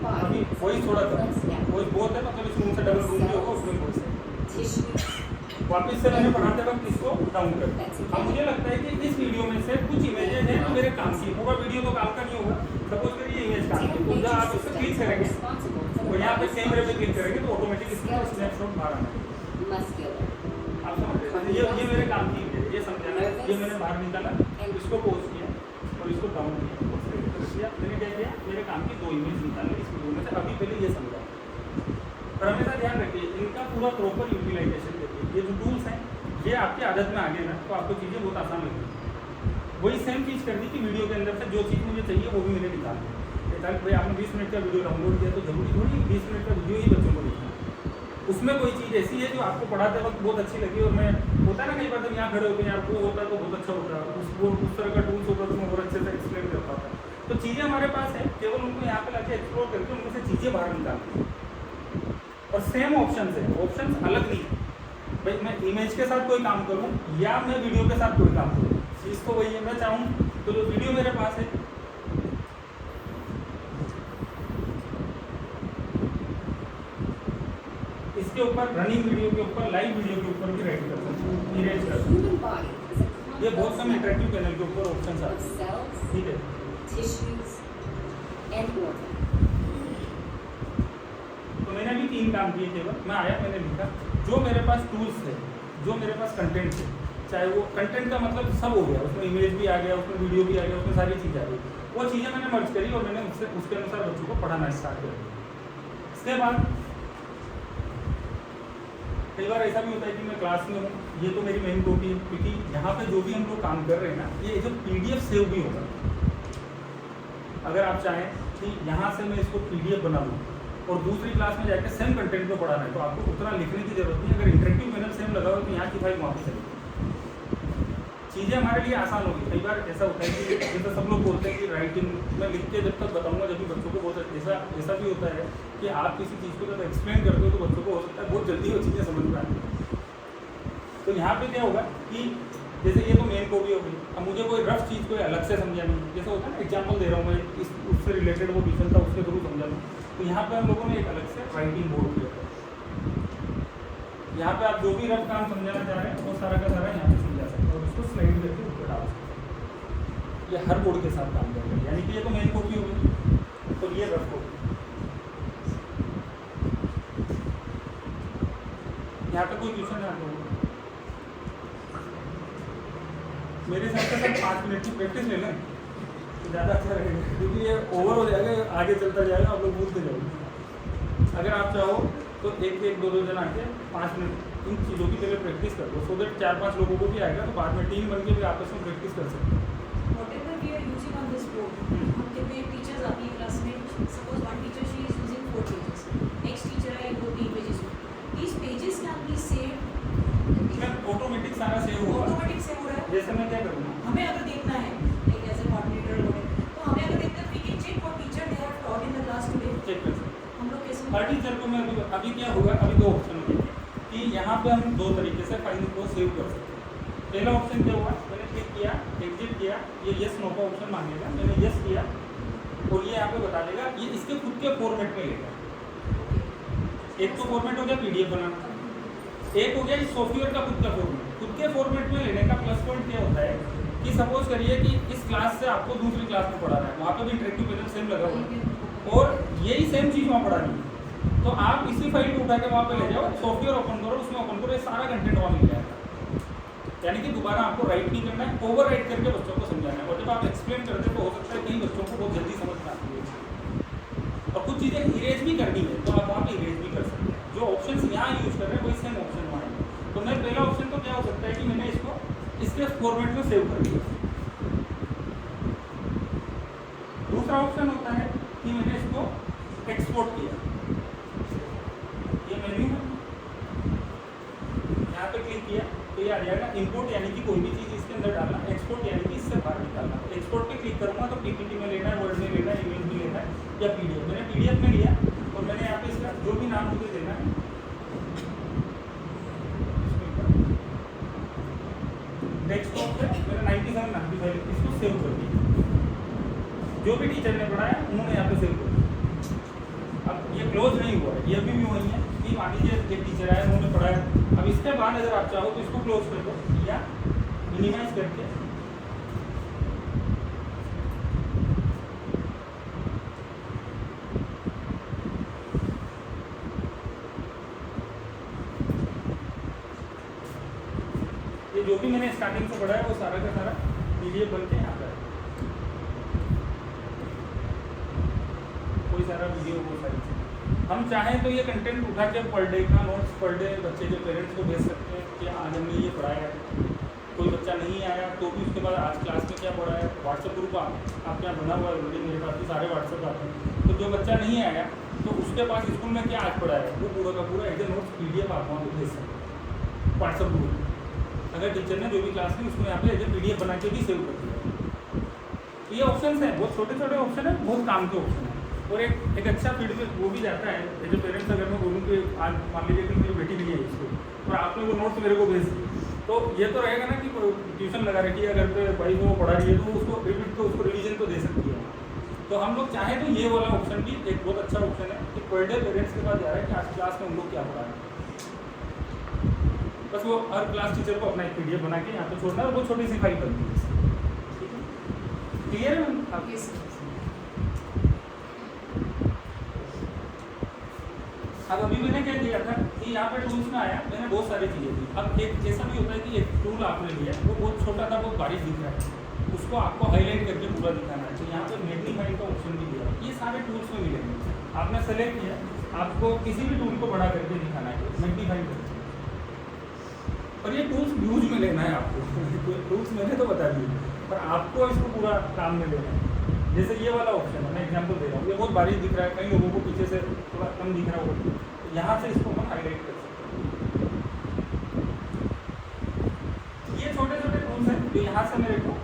अभी वॉइस थोड़ा सा वॉइस बहुत है, मतलब इस रूम से डबल रूम जो होगा उसमें वॉइस है। वापस से मैंने पढ़ाते वक्त इसको डाउन कर दिया। अब मुझे लगता है कि इस वीडियो में से कुछ इमेजेस हैं जो मेरे काम की, पूरा वीडियो तो काम का नहीं होगा। सपोज करिए इमेज काम की, तो जब आप इस पर क्लिक करेंगे और यहाँ पे कैमरे पे क्लिक करेंगे तो ऑटोमेटिक इसका स्नैपशॉट बाहर आना है। आप समझ रहे हैं? ये मेरे काम की इमेज, ये समझाना है। ये मैंने बाहर निकाला, इसको पोस्ट किया और इसको डाउन किया, मैंने क्या किया, मेरे काम की 2 इमेज निकाली इस वीडियो में से। अभी पहले ये समझा, पर हमेशा ध्यान रखिए इनका पूरा प्रॉपर यूटिलाइजेशन करिए। ये जो टूल्स हैं ये आपकी आदत में आ गए ना, तो आपको चीज़ें बहुत आसान लगती। वही सेम चीज़ कर दी कि वीडियो के अंदर से जो चीज़ मुझे चाहिए वो भी मैंने निकाल दी। भाई आपने 20 मिनट का वीडियो डाउनलोड किया तो जरूरी थोड़ी 20 मिनट का वीडियो ही बच्चों को देखना। उसमें कोई चीज़ ऐसी है जो आपको पढ़ाते वक्त बहुत अच्छी लगी, और मैं होता है ना कई बार जब यहाँ खड़े होकर यार वो होता है तो बहुत अच्छा होता है, उस तरह का टूल्स होता तो मैं बहुत अच्छे से एक्सप्लेन कर पाता। तो चीज़ें हमारे पास है, केवल उनको यहाँ पे लाके एक्सप्लोर करके उनमें से चीज़ें बाहर निकालनी है। और सेम ऑप्शन है, ऑप्शन अलग नहीं है। भाई मैं इमेज के साथ कोई काम करूँ या मैं वीडियो के साथ कोई काम करूँ, चीज़ तो वही है। मैं चाहूँ तो जो वीडियो मेरे पास है, इसके ऊपर रनिंग वीडियो के ऊपर, लाइव वीडियो के ऊपर भी राइट कर सकते हैं, इरेज कर सकते हैं। ये बहुत कम इंटरेक्टिव पैनल के ऊपर ऑप्शन आते हैं, ठीक है। तो मैंने अभी 3 काम किए केवल। मैं आया, मैंने लिखा, जो मेरे पास टूल्स है, जो मेरे पास कंटेंट है, चाहे वो कंटेंट का मतलब सब हो गया, उसमें इमेज भी आ गया, उसमें वीडियो भी आ गया, उसमें सारी चीज़ें आ गई, वो चीज़ें मैंने मर्ज करी और मैंने उसके अनुसार बच्चों को पढ़ाना स्टार्ट किया। इसके बाद कई बार ऐसा भी होता है कि मैं क्लास में हूँ, ये तो मेरी मेन कॉपी है, क्योंकि यहाँ पे जो भी हम लोग काम कर रहे हैं ना, ये जो PDF सेव भी होगा। अगर आप चाहें कि यहाँ से मैं इसको PDF बना लूँ और दूसरी क्लास में जाकर सेम कंटेंट को पढ़ाना है, तो आपको उतना लिखने की जरूरत नहीं। अगर इंटरेक्टिव पैनल सेम लगा हो तो यहाँ की फाइल वहाँ पे चलेगी, चीज़ें हमारे लिए आसान होगी। कई बार ऐसा होता है कि जैसे सब लोग बोलते हैं कि राइटिंग में लिख के जब तक बताऊंगा जब भी बच्चों को बहुत ऐसा भी होता है कि आप किसी चीज़ को जब एक्सप्लेन करते हो तो बच्चों को हो सकता है बहुत जल्दी वो चीज़ें समझ में आती। तो यहाँ पे क्या होगा कि जैसे ये तो मेन कॉपी हो गई, अब मुझे कोई रफ चीज़ कोई अलग से समझानी है, जैसे होता है ना एग्जाम्पल दे रहा हूँ मैं, इस उससे रिलेटेड वो ट्यूशन था उसके थ्रू समझा लूँ, तो यहाँ पे हम लोगों ने एक अलग से राइटिंग बोर्ड दिया है। यहाँ पे आप जो भी रफ काम समझाना चाह रहे हैं वो सारा का सारा यहाँ पे समझा सकते हैं और उसको स्लाइड करके ऊपर डाल सकते हैं। ये हर बोर्ड के साथ काम करते हैं, यानी कि ये तो मेन कॉपी हो गई, तो ये रफ कॉपी। यहाँ पे कोई ट्यूशन ना हो, मेरे हिसाब से सर 5 मिनट की प्रैक्टिस ले लें तो ज़्यादा अच्छा रहेगा, क्योंकि ये ओवर हो जाएगा, आगे चलता जाएगा, आप लोग भूलते जाओगे। अगर आप चाहो तो एक दो जन आके 5 मिनट इन चीज़ों की पहले प्रैक्टिस कर दो, सो दैट 4-5 लोगों को भी आएगा, तो बाद में टीम बन के भी आपस में प्रैक्टिस कर सकते हैं। Whatever we are using on this board, हम कितने टीचर्स आती है क्लास में, suppose one teacher she is using 4 pages, next teacher है वो 3 pages, these pages can be saved, automatic सारा सेव होगा, ऑटोमेटिक सेव हो रहा है। जैसे मैं क्या करूँगा, हमें अगर देखना है एक एज ए कोऑर्डिनेटर हो तो हमें अगर देखना है we can check what teacher they have taught in the class today, check कर सकते हैं। हम लोग कैसे हर टीचर को मैं अभी क्या होगा, अभी 2 ऑप्शन होंगे कि यहाँ पे हम 2 तरीके से फाइल को सेव कर सकते हैं। पहला ऑप्शन क्या हुआ, मैंने क्लिक किया, एग्जिट किया, ये यस नो का ऑप्शन मांगेगा, मैंने यस किया और ये यहाँ पे बता देगा, ये इसके खुद के फॉर्मेट में लेगा। एक तो फॉर्मेट हो गया PDF बनाना, एक हो गया इस सॉफ्टवेयर का खुद का फॉर्मेट। खुद के फॉर्मेट में लेने का प्लस पॉइंट क्या होता है कि सपोज करिए कि इस क्लास से आपको दूसरी क्लास में पढ़ाना है, वहाँ पे भी इंटरेक्टिव पैनल सेम लगा हुआ है और यही सेम चीज़ वहाँ पढ़ानी है, तो आप इसी फाइल को उठा के वहाँ पे ले जाओ, सॉफ्टवेयर ओपन करो, उसमें ओपन करो, ये सारा कंटेंट वहाँ मिल जाएगा। यानी कि दोबारा आपको राइट नहीं करना है, ओवर राइट करके बच्चों को समझाना है। और जब आप एक्सप्लेन करते हैं तो हो सकता है कई बच्चों को बहुत जल्दी समझ में आती है और कुछ चीज़ें इरेज भी करनी है, तो आप वहाँ पे इरेज भी कर सकते हैं। जो ऑप्शन यहाँ यूज कर रहे हैं वही सेम ऑप्शन वहाँ है। तो मैं पहला ऑप्शन तो क्या हो सकता है कि मैंने इसको इसके फॉर्मेट में सेव कर दिया। दूसरा ऑप्शन होता है कि मैंने इसको एक्सपोर्ट किया, ये मेन्यू है, यहाँ पे क्लिक किया तो ये आ जाएगा इंपोर्ट, यानी कि कोई भी चीज़ इसके अंदर डालना, एक्सपोर्ट यानी कि इससे बाहर निकालना। एक्सपोर्ट पे क्लिक करूँगा तो PPT में लेना है, वर्ड में लेना है, इमेज में लेना है या PDF। मैंने PDF में लिया और मैंने यहाँ पे इसका जो भी नाम मुझे देना है, डेस्कटॉप पे मैंने 9795 इसको सेव कर दिया। जो भी टीचर ने पढ़ाया उन्होंने यहाँ पे सेव कर दिया। अब ये क्लोज नहीं हुआ है, ये अभी भी वही है कि मान लीजिए एक टीचर आया, उन्होंने पढ़ाया, अब इसके बाद अगर आप चाहो तो इसको क्लोज कर दो या मिनिमाइज करके ये जो भी मैंने स्टार्टिंग से पढ़ा है वो सारा का सारा PDF बन के यहाँ पर है। कोई सारा वीडियो, वो सारी चीज़ हम चाहें तो ये कंटेंट उठा के पर डे का नोट्स पर डे बच्चे के पेरेंट्स को भेज सकते हैं कि आज हमने ये पढ़ाया है। कोई बच्चा नहीं आया तो भी उसके बाद आज क्लास में क्या पढ़ा है, व्हाट्सएप ग्रुप आपके यहाँ बना हुआ है ऑलरेडी, मेरे पास भी सारे व्हाट्सएप आते हैं। तो जो बच्चा नहीं आया तो उसके पास स्कूल में क्या आज पढ़ा है वो पूरा का पूरा एज ए नोट्स PDF आप वहाँ भेज सकते हैं व्हाट्सएप ग्रुप। अगर टीचर ने जो भी क्लास ली उसको यहाँ पे एज ए PDF बना के भी सेव कर दिया। ये ऑप्शंस हैं, बहुत छोटे छोटे ऑप्शन है, बहुत काम के ऑप्शन है। और एक अच्छा फीडबैक वो भी जाता है। ये जो पेरेंट्स अगर मैं बोलूँ कि आज मान लीजिए कि मेरी बेटी नहीं है स्कूल और आपने वो नोट्स मेरे को भेज दिए, तो ये तो रहेगा ना कि ट्यूशन लगा रखी है, अगर पे भाई वो पढ़ा रही है तो उसको रिपीट तो उसको रिवीजन तो दे सकती है। तो हम लोग चाहें तो ये वाला ऑप्शन भी एक बहुत अच्छा ऑप्शन है कि पर डे पेरेंट्स के पास जा रहा है कि आज क्लास में हम लोग क्या पढ़ा रहे हैं। बस वो हर क्लास टीचर को अपना एक PDF बना के यहाँ पे छोड़ना है और वो छोटी सी फाइल बनती है। ठीक है, क्लियर है मैम? Yes, sir. अब अभी मैंने क्या किया था कि यहाँ पे टूल्स में आया, मैंने बहुत सारी चीज़ें दी। अब एक ऐसा भी होता है कि एक टूल आपने लिया, वो बहुत छोटा था, बहुत बारीक दिख रहा है, उसको आपको हाईलाइट करके पूरा दिखाना है। तो यहाँ पे मैग्नीफाइंग का ऑप्शन भी दिया है। ये सारे टूल्स में मिलेंगे। आपने सेलेक्ट किया, आपको किसी भी टूल को बड़ा करके दिखाना है, मैग्नीफाइंग करके। और ये टूल्स यूज में लेना है आपको। टूल्स मैंने तो बता दिए, पर आपको इसको पूरा काम में लेना है। जैसे ये वाला ऑप्शन है, मैं एग्जांपल दे रहा हूँ, ये बहुत बारीक दिख रहा है, कई लोगों को पीछे से थोड़ा कम दिख रहा होगा, तो यहाँ से इसको हम हाईलाइट कर सकते हैं। ये छोटे छोटे टूल्स हैं जो यहाँ से मेरे को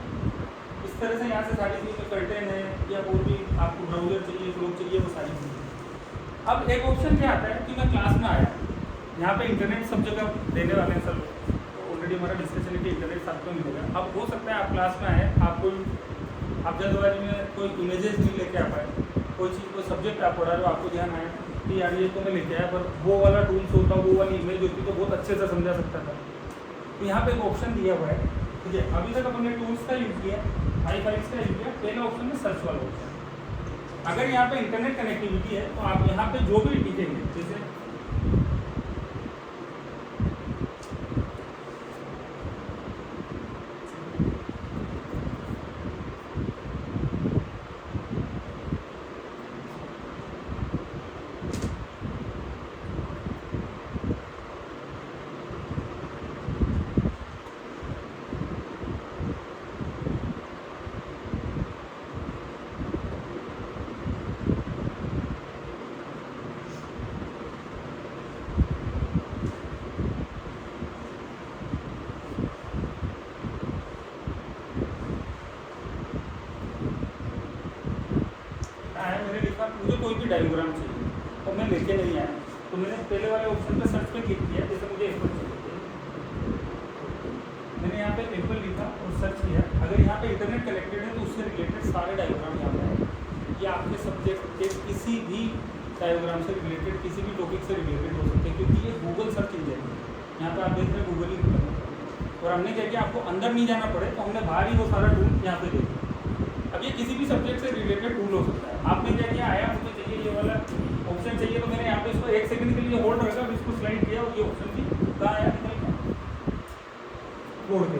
इस तरह से यहाँ से सारी चीज़ें कर्टेन है या वो भी आपको ब्राउजर चाहिए, फ्लो चाहिए, वो सारी चीज़ें। अब एक ऑप्शन क्या आता है कि मैं क्लास में आया, यहाँ पे इंटरनेट सब जगह देने वाले हैं सब, तो ऑलरेडी हमारा डिस्कशन है कि इंटरनेट सबको मिलेगा। अब हो सकता है आप क्लास में आए, आपको आप जल्दबाजी में कोई इमेजेस नहीं लेके आ पाए, कोई चीज़ कोई सब्जेक्ट आप पढ़ा रहे हो, आपको ध्यान आया कि यार ये तो मैं लेके आया, पर वो वाला टूल्स होता, वो वाली इमेज होती तो बहुत अच्छे से समझा सकता था। तो यहाँ पे एक ऑप्शन दिया हुआ है, ठीक है। अभी तक अपने टूल्स का यूज़ किया, हाई फाइल्स का यूज़ किया। पहले ऑप्शन में सर्च वाला ऑप्शन, अगर यहाँ पे इंटरनेट कनेक्टिविटी है तो आप यहाँ पे जो भी लिखेंगे, जैसे मैंने लिखा मुझे कोई भी डायग्राम चाहिए, तो मैं लेके नहीं आया, तो मैंने पहले वाले ऑप्शन पे सर्च पे क्लिक किया, जैसे मुझे एप्पल चाहिए, मैंने यहाँ पे एप्पल लिखा और सर्च किया। अगर यहाँ पे इंटरनेट कनेक्टेड है तो उससे रिलेटेड सारे डायग्राम यहाँ पे आए। ये आपके सब्जेक्ट के किसी भी डायग्राम से रिलेटेड, किसी भी टॉपिक से रिलेटेड हो सकते हैं, क्योंकि ये गूगल सर्च इंजन है। यहाँ पे आप देख रहे हैं गूगल ही खुला है। और हमने क्या किया, आपको अंदर नहीं जाना पड़े, तो हमने बाहर ही वो सारा टूल यहाँ पे दे दिया। अब ये किसी भी सब्जेक्ट से रिलेटेड टूल हो सकता है। आपने क्या किया, आया मुझे चाहिए ये वाला ऑप्शन चाहिए, तो मैंने यहाँ पे इसको 1 सेकंड के लिए होल्ड रखा, इसको स्लाइड किया और ये ऑप्शन भी कहाँ आया, निकल गया, बोर्ड पे।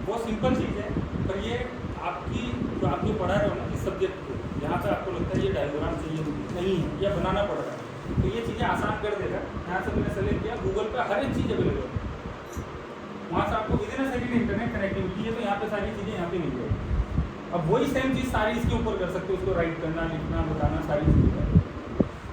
बहुत सिंपल चीज़ है, पर ये आपकी जो आप जो पढ़ा रहे हो ना इस सब्जेक्ट को, यहाँ पे आपको लगता है ये डायग्राम चाहिए नहीं है या बनाना पड़ रहा है, तो ये चीज़ें आसान कर देगा। यहाँ से मैंने सेलेक्ट किया, गूगल पे हर एक चीज़ अवेलेबल है, वहाँ से आपको within a second internet connectivity है, तो यहाँ पे सारी चीज़ें यहाँ पे मिल जाएगी। अब वही सेम चीज़ सारी इसके ऊपर कर सकते हो, उसको राइट करना, लिखना, बताना, सारी चीज़ें।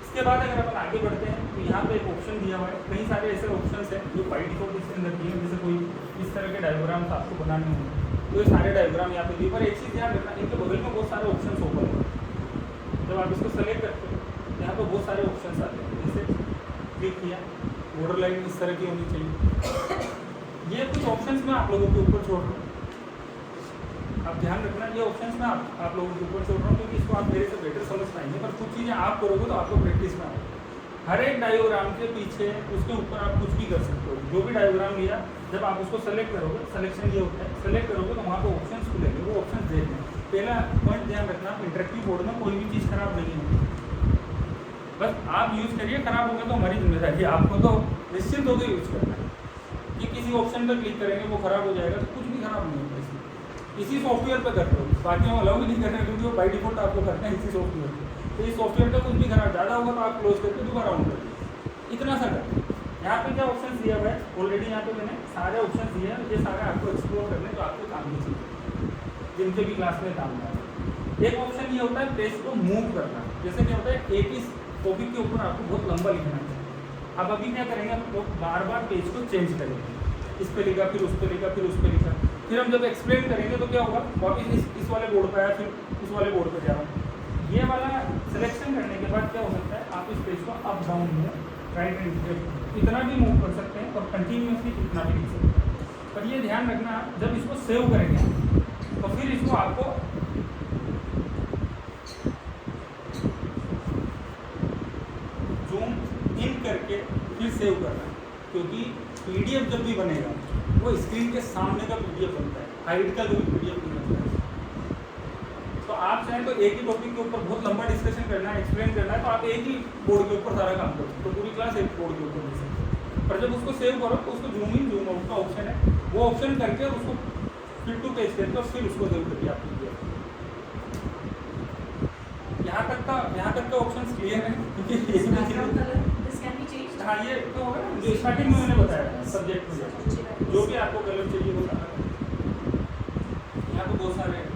इसके बाद अगर अपन आगे बढ़ते हैं तो यहाँ पे एक ऑप्शन दिया हुआ है, कई सारे ऐसे ऑप्शंस हैं जो बाई डिफॉल्ट इसके अंदर दिए हैं। जैसे कोई इस तरह के डायग्राम्स आपको बनाने होंगे तो ये सारे डायग्राम यहाँ पे दिए, पर एक चीज़ ध्यान रखना, इनके बगल में बहुत सारे ऑप्शन ओपन हैं। जब आप इसको सेलेक्ट करते हो यहाँ पे बहुत सारे ऑप्शन आते हैं, जैसे क्लिक किया, बॉर्डर लाइन इस तरह की होनी चाहिए। ये कुछ ऑप्शंस मैं आप लोगों के ऊपर छोड़ रहा हूँ, आप ध्यान रखना, ये ऑप्शंस मैं आप लोगों के ऊपर छोड़ रहा हूँ, क्योंकि इसको आप मेरे से बेटर समझ पाएंगे। पर कुछ चीज़ें आप करोगे तो आपको प्रैक्टिस में आएगी। हर एक डायग्राम के पीछे उसके ऊपर आप कुछ भी कर सकते हो। जो भी डायग्राम लिया, जब आप उसको सेलेक्ट करोगे, सिलेक्शन ये होता है, सेलेक्ट करोगे तो वहाँ पर ऑप्शन खुलेंगे, वो ऑप्शन देखना। पहला पॉइंट ध्यान रखना, इंटरेक्टिव बोर्ड में कोई भी चीज़ खराब नहीं होगी, बस आप यूज़ करिए। खराब होगा तो हमारी जिम्मेदारी है, आपको तो निश्चित होकर यूज़ करना है। कि किसी ऑप्शन पर क्लिक करेंगे वो खराब हो जाएगा, तो कुछ भी खराब नहीं होगा। इसी सॉफ्टवेयर पर कर रहे हो, बाकी हम अलाउ नहीं कर रहे हैं, क्योंकि वो बाई डिफॉल्ट आपको करना है इसी सॉफ्टवेयर पर। तो इस सॉफ्टवेयर का कुछ भी खराब ज़्यादा होगा तो आप क्लोज करके दोबारा ऑन कर, इतना सा कर। यहाँ पे क्या ऑप्शन दिया हुआ है, ऑलरेडी यहाँ पे मैंने सारे ऑप्शन दिए हैं, ये सारे आपको एक्सप्लोर करने तो आपको काम की चीज़, जिनके भी क्लास में काम है। एक ऑप्शन ये होता है पेज को मूव करना। जैसे क्या होता है, एक ही टॉपिक के ऊपर आपको बहुत लंबा लिखना है। अब अभी क्या करेंगे, हम लोग बार बार पेज को चेंज करेंगे। इस पे लिखा, फिर उस पे लिखा, फिर उस पे लिखा। फिर हम जब एक्सप्लेन करेंगे तो क्या होगा, वापस इस वाले बोर्ड पे आया, फिर इस वाले बोर्ड पे जा रहा हूँ। ये वाला सिलेक्शन करने के बाद क्या हो सकता है, आप इस पेज को अप डाउन में राइट एंड लेफ्ट इतना भी मूव कर सकते हैं और कंटिन्यूसली इतना भी लिख सकते हैं। पर ये ध्यान रखना, जब इसको सेव करेंगे तो फिर इसको आपको जूम इन करके फिर सेव करना है, क्योंकि पीडीएफ जब भी बनेगा वो स्क्रीन के सामने का पीडीएफ बनता है, हाइड का कोई पीडीएफ नहीं बनता है। तो आप चाहें तो एक ही टॉपिक के ऊपर बहुत लंबा डिस्कशन करना है, एक्सप्लेन करना है, तो आप एक ही बोर्ड के ऊपर सारा काम करो, तो पूरी क्लास एक बोर्ड के ऊपर दे सकते हैं। पर जब उसको सेव करो तो उसको जूम इन जूम आउट का ऑप्शन है, वो ऑप्शन करके उसको फिर टू पेज करके और फिर उसको सेव करके आप लीजिए। यहाँ तक का ऑप्शन क्लियर है, क्योंकि background colour this can be changed. हाँ, ये तो होगा ना जो स्टार्टिंग में मैंने बताया सब्जेक्ट में जो भी आपको कलर चाहिए वो सारा यहाँ पे बहुत सारे हैं।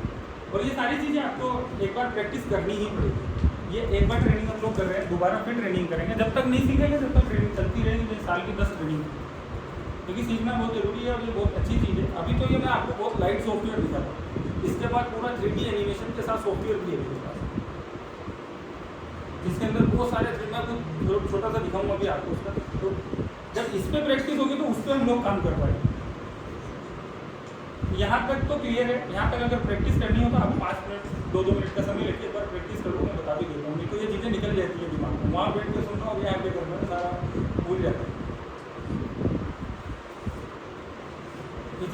और ये सारी चीज़ें आपको एक बार प्रैक्टिस करनी ही पड़ेगी। ये एक बार ट्रेनिंग हम लोग कर रहे हैं, दोबारा फिर ट्रेनिंग करेंगे। जब तक नहीं सीखेंगे तब तक ट्रेनिंग चलती रहेगी, जैसे साल की 10 ट्रेनिंग, क्योंकि सीखना बहुत जरूरी है और ये बहुत अच्छी चीज़ है। अभी तो ये मैं आपको बहुत लाइट सॉफ्टवेयर दिखा रहा हूँ, इसके बाद पूरा 3D एनिमेशन के साथ सॉफ्टवेयर भी है मेरे पास, जिसके अंदर बहुत सारे मैं छोटा सा दिखाऊंगा अभी आपको उसका। तो जब इस पर प्रैक्टिस होगी तो उस पर हम लोग काम कर पाएंगे। यहाँ तक तो क्लियर है। यहाँ तक अगर प्रैक्टिस करनी हो तो आप 5 मिनट 2-2 मिनट का समय लेके एक बार प्रैक्टिस करो, मैं बता भी देता हूँ। नहीं तो ये चीज़ें निकल जाती है दिमाग में, वहाँ बैठ के सुनना और यहाँ पे करना सारा भूल जाता है।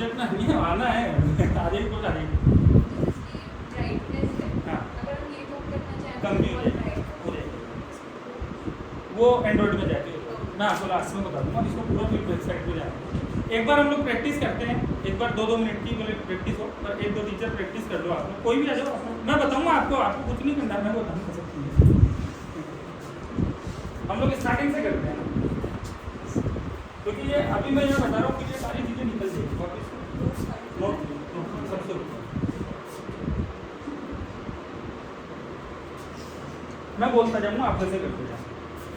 इतना नहीं आना है आगे कुछ आगे कम भी हो जाएगी, वो एंड्रॉइड में जाके मैं आपको लास्ट में बता दूंगा। इसको पूरा फिर वेबसाइट पे जाना। एक बार हम लोग प्रैक्टिस करते हैं, एक बार 2-2 मिनट की प्रैक्टिस हो, और 1-2 टीचर प्रैक्टिस कर लो। आप कोई भी आ जाओ, मैं बताऊंगा आपको कुछ नहीं करना, मैं बताऊँ सकती है। हम लोग स्टार्टिंग से करते हैं, क्योंकि ये अभी मैं यहाँ बता रहा हूँ कि ये सारी चीज़ें निकल जाएगी। सबसे मैं बोलता जाऊँगा, आप कैसे करते जाओ।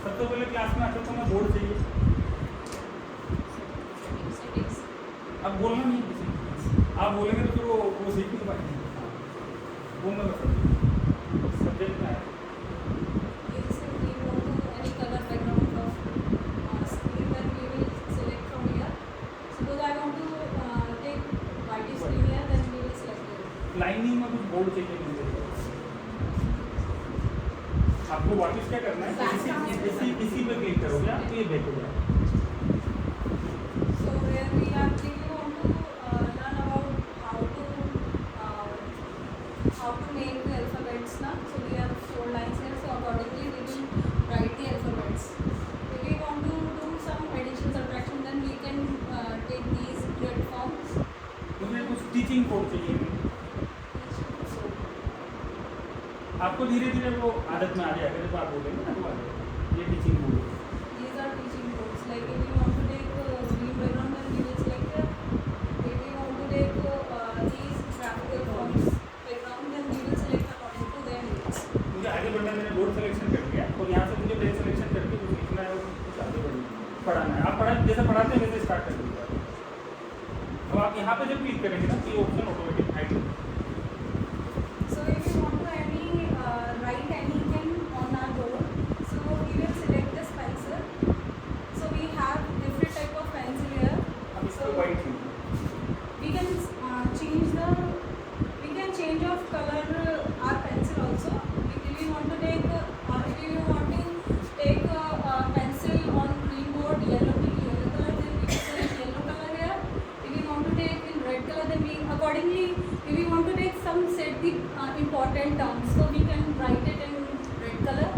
सबसे पहले क्लास में आते तो मैं बोर्ड चाहिए, अब बोलना नहीं किसी, आप बोलेंगे तो फिर वो सीख नहीं पाएंगे। बोलना बस सब्जेक्ट में है। लाइनिंग में कुछ बोर्ड चाहिए नहीं चाहिए। आपको वापस क्या करना है, इसी पे क्लिक करोगे आप तो ये बैक हो जाएगा। how to make the alphabets now. So we have 4 lines here, so accordingly we will write the alphabets. If we want to do some addition subtraction, then we can take these grid forms. मुझे कुछ teaching code चाहिए, आपको धीरे धीरे वो आदत में आ जाएगा। जब आप बोलेंगे ना तो ये teaching code, These are teaching codes. Like if you want to take green background, then we will select here. If we want to take these graphical forms background, then we will select according to their needs. मुझे आगे बढ़ना, मैंने board selection कर लिया और यहाँ से मुझे पेज सिलेक्शन करके कुछ लिखना है और कुछ आगे बढ़ना पढ़ाना है। आप पढ़ा जैसे पढ़ाते हैं वैसे स्टार्ट कर दीजिए। अब आप यहाँ पे जब क्लिक करेंगे ना तो ये ऑप्शन ऑटोमेटिक हाइड हो जाएगा। So if you want to write anything on our board, so we will select this pencil. So we have different type of pencil here. अब इसको So white we can change of color our pencil also. If you want to take pencil on green board, yellow color, then we can select yellow color here. If you want to take in red color, then we accordingly, if you want to take some set the important terms, so we can write it in red color.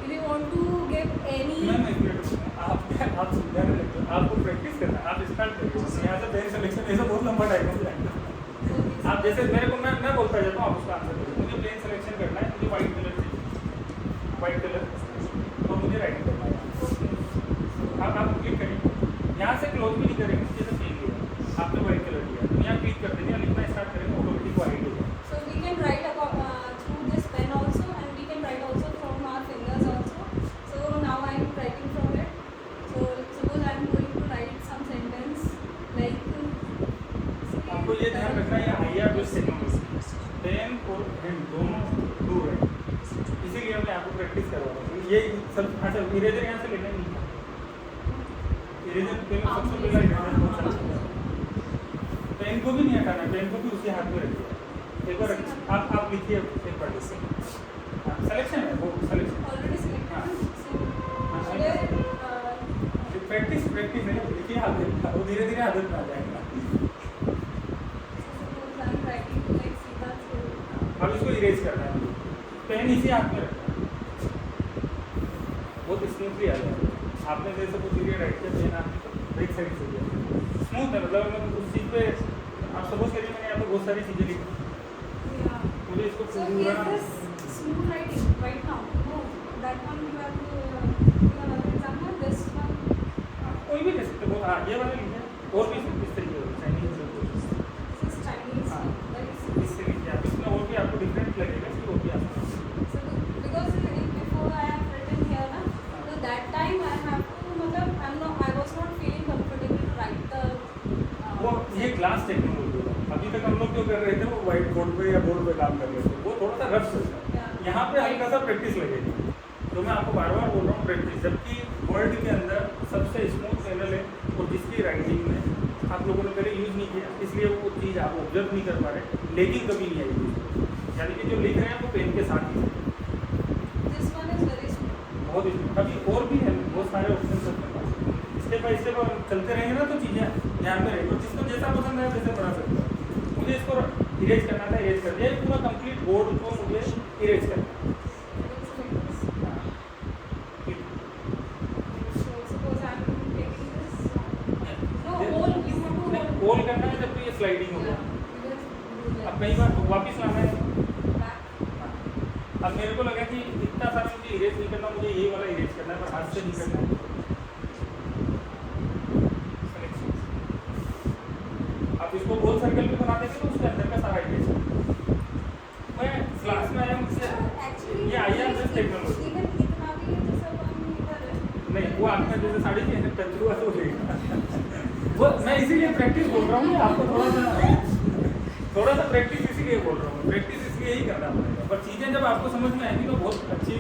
If you want to give any मैं एक minute आप समझाने लगते हो, आपको practice करना है। आप स्टार्ट करिए यहाँ से पेज सिलेक्शन, ऐसा बहुत लंबा टाइम हो जाएगा। आप जैसे मेरे को मैं बोलता जाता हूँ, आप उसका आंसर करिए। मुझे प्लेन सिलेक्शन करना है, मुझे वाइट कलर चाहिए, वाइट कलर, और मुझे राइटिंग करना है। आप क्लिक करिए, यहाँ से क्लोज भी नहीं करेंगे, जैसे पेन लिया आपने वाइट कलर लिया तो यहाँ क्लिक कर देंगे, लिखना स्टार्ट करेंगे, ऑटोमेटिक वाइट हो जाएगा। So we can write through this pen also, and we can write also from our fingers also. So now I am writing from it. So suppose I am going to write some sentence like practice करवा रहा हूँ ये सब। अच्छा eraser यहाँ से लेना ही नहीं था, इरेजर पहले सबसे पहला इरेजर कौन सा लगता है? पेन को भी नहीं हटाना, पेन को भी उसी हाथ में रखिए। एक बार आप लिखिए एक बार से सिलेक्शन है वो selection already selected. Practice practice नहीं लिखिए, आदत वो धीरे धीरे आदत में आ जाएगा। अब इसको इरेज करना है, पेन इसी हाथ में रखना है, बहुत स्मूथली आ जाएगा। आपने जैसे कुछ धीरे राइट किया पेन आपकी एक साइड से गया स्मूथ है, मतलब मैं उस चीज़ पे आप सपोज करिए मैंने यहाँ पे बहुत सारी चीज़ें लिखी, मुझे इसको पूरा smooth writing right now. No, that one you have to give another example. This one. कोई भी ले सकते हो। हाँ ये वाला लीजिए, और भी इस तरीके से चाइनीज This is Chinese. हाँ। Very इससे लीजिए आप, इसमें और भी आपको डिफरेंट लगेगा कि वो भी आपको So because before I have written here, na, so that time I have to, मतलब I was not feeling comfortable to write the. वो ये क्लास टेक्नोलॉजी है। अभी तक हम लोग जो कर रहे थे वो व्हाइट बोर्ड पे या बोर्ड पे काम कर रहे थे, वो थोड़ा सा रफ चलता है। यहाँ पे हल्का सा प्रैक्टिस लगेगी, तो मैं आपको बार बार बोल रहा हूँ प्रैक्टिस। जबकि वर्ड के अंदर सबसे स्मूथ चैनल है और जिसकी राइटिंग में आप लोगों ने पहले यूज़ नहीं किया, इसलिए वो चीज़ आप ऑब्जर्व नहीं कर पा रहे, लेकिन कभी नहीं आएगी। यानी कि जो लिख रहे हैं वो पेन के साथ ही है। This one is very smooth. बहुत स्मूथ। अभी और भी है, बहुत सारे ऑप्शन अपने पास, स्टेप बाई स्टेप चलते रहेंगे ना तो चीज़ें ध्यान में रहेंगी। जिसको जैसा पसंद है वैसे पढ़ा सकते हो। मुझे इसको इरेज करना था, इरेज कर दिया। पूरा कंप्लीट बोर्ड को मुझे इरेज करना है। So suppose I am taking this. No, whole you want to hold. Whole करना है जब तो ये स्लाइडिंग होगा। अब कई बार वापस लाना है। Back. अब मेरे को लगा कि इतना सारा मुझे इरेज नहीं करना, मुझे ये वाला इरेज करना है, पर हाथ से नहीं करना है। आप इसको गोल सर्कल पे बना देंगे तो उसके अंदर का सारा इरेज। मैं क्लास में आया मुझसे Actually, ये I am just technology even इतना भी है तो सब हम इधर है. नहीं, वो आपने जैसे साड़ी की तजुर्बा तो लेगा। वो मैं इसीलिए प्रैक्टिस बोल रहा हूँ कि आपको थोड़ा सा प्रैक्टिस इसीलिए बोल रहा हूँ। प्रैक्टिस इसलिए ही करना पड़ेगा, पर चीज़ें जब आपको समझ में आएंगी तो बहुत अच्छी,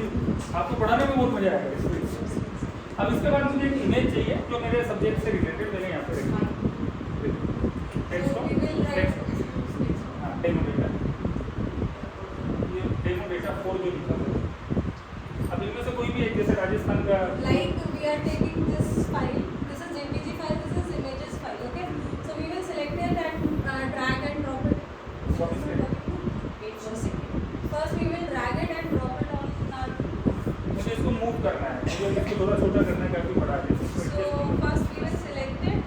आपको पढ़ाने में बहुत मजा आएगा इसको। अब इसके बाद मुझे एक इमेज चाहिए जो मेरे सब्जेक्ट से रिलेटेड, मैंने यहाँ पे रखी। So we will write. हाँ, डेमो डेटा, ये डेमो डेटा 4 जो लिखा हुआ है। अब इनमें से कोई भी एक, जैसे राजस्थान का Like we are taking this file. This is JPG file. This is images file. Okay. So we will select it and drag and drop it. What is it? Wait for a second. First we will drag it and drop it on our. मुझे इसको move करना है, मुझे इसको थोड़ा छोटा करना है, काफ़ी बड़ा है। So first we will select it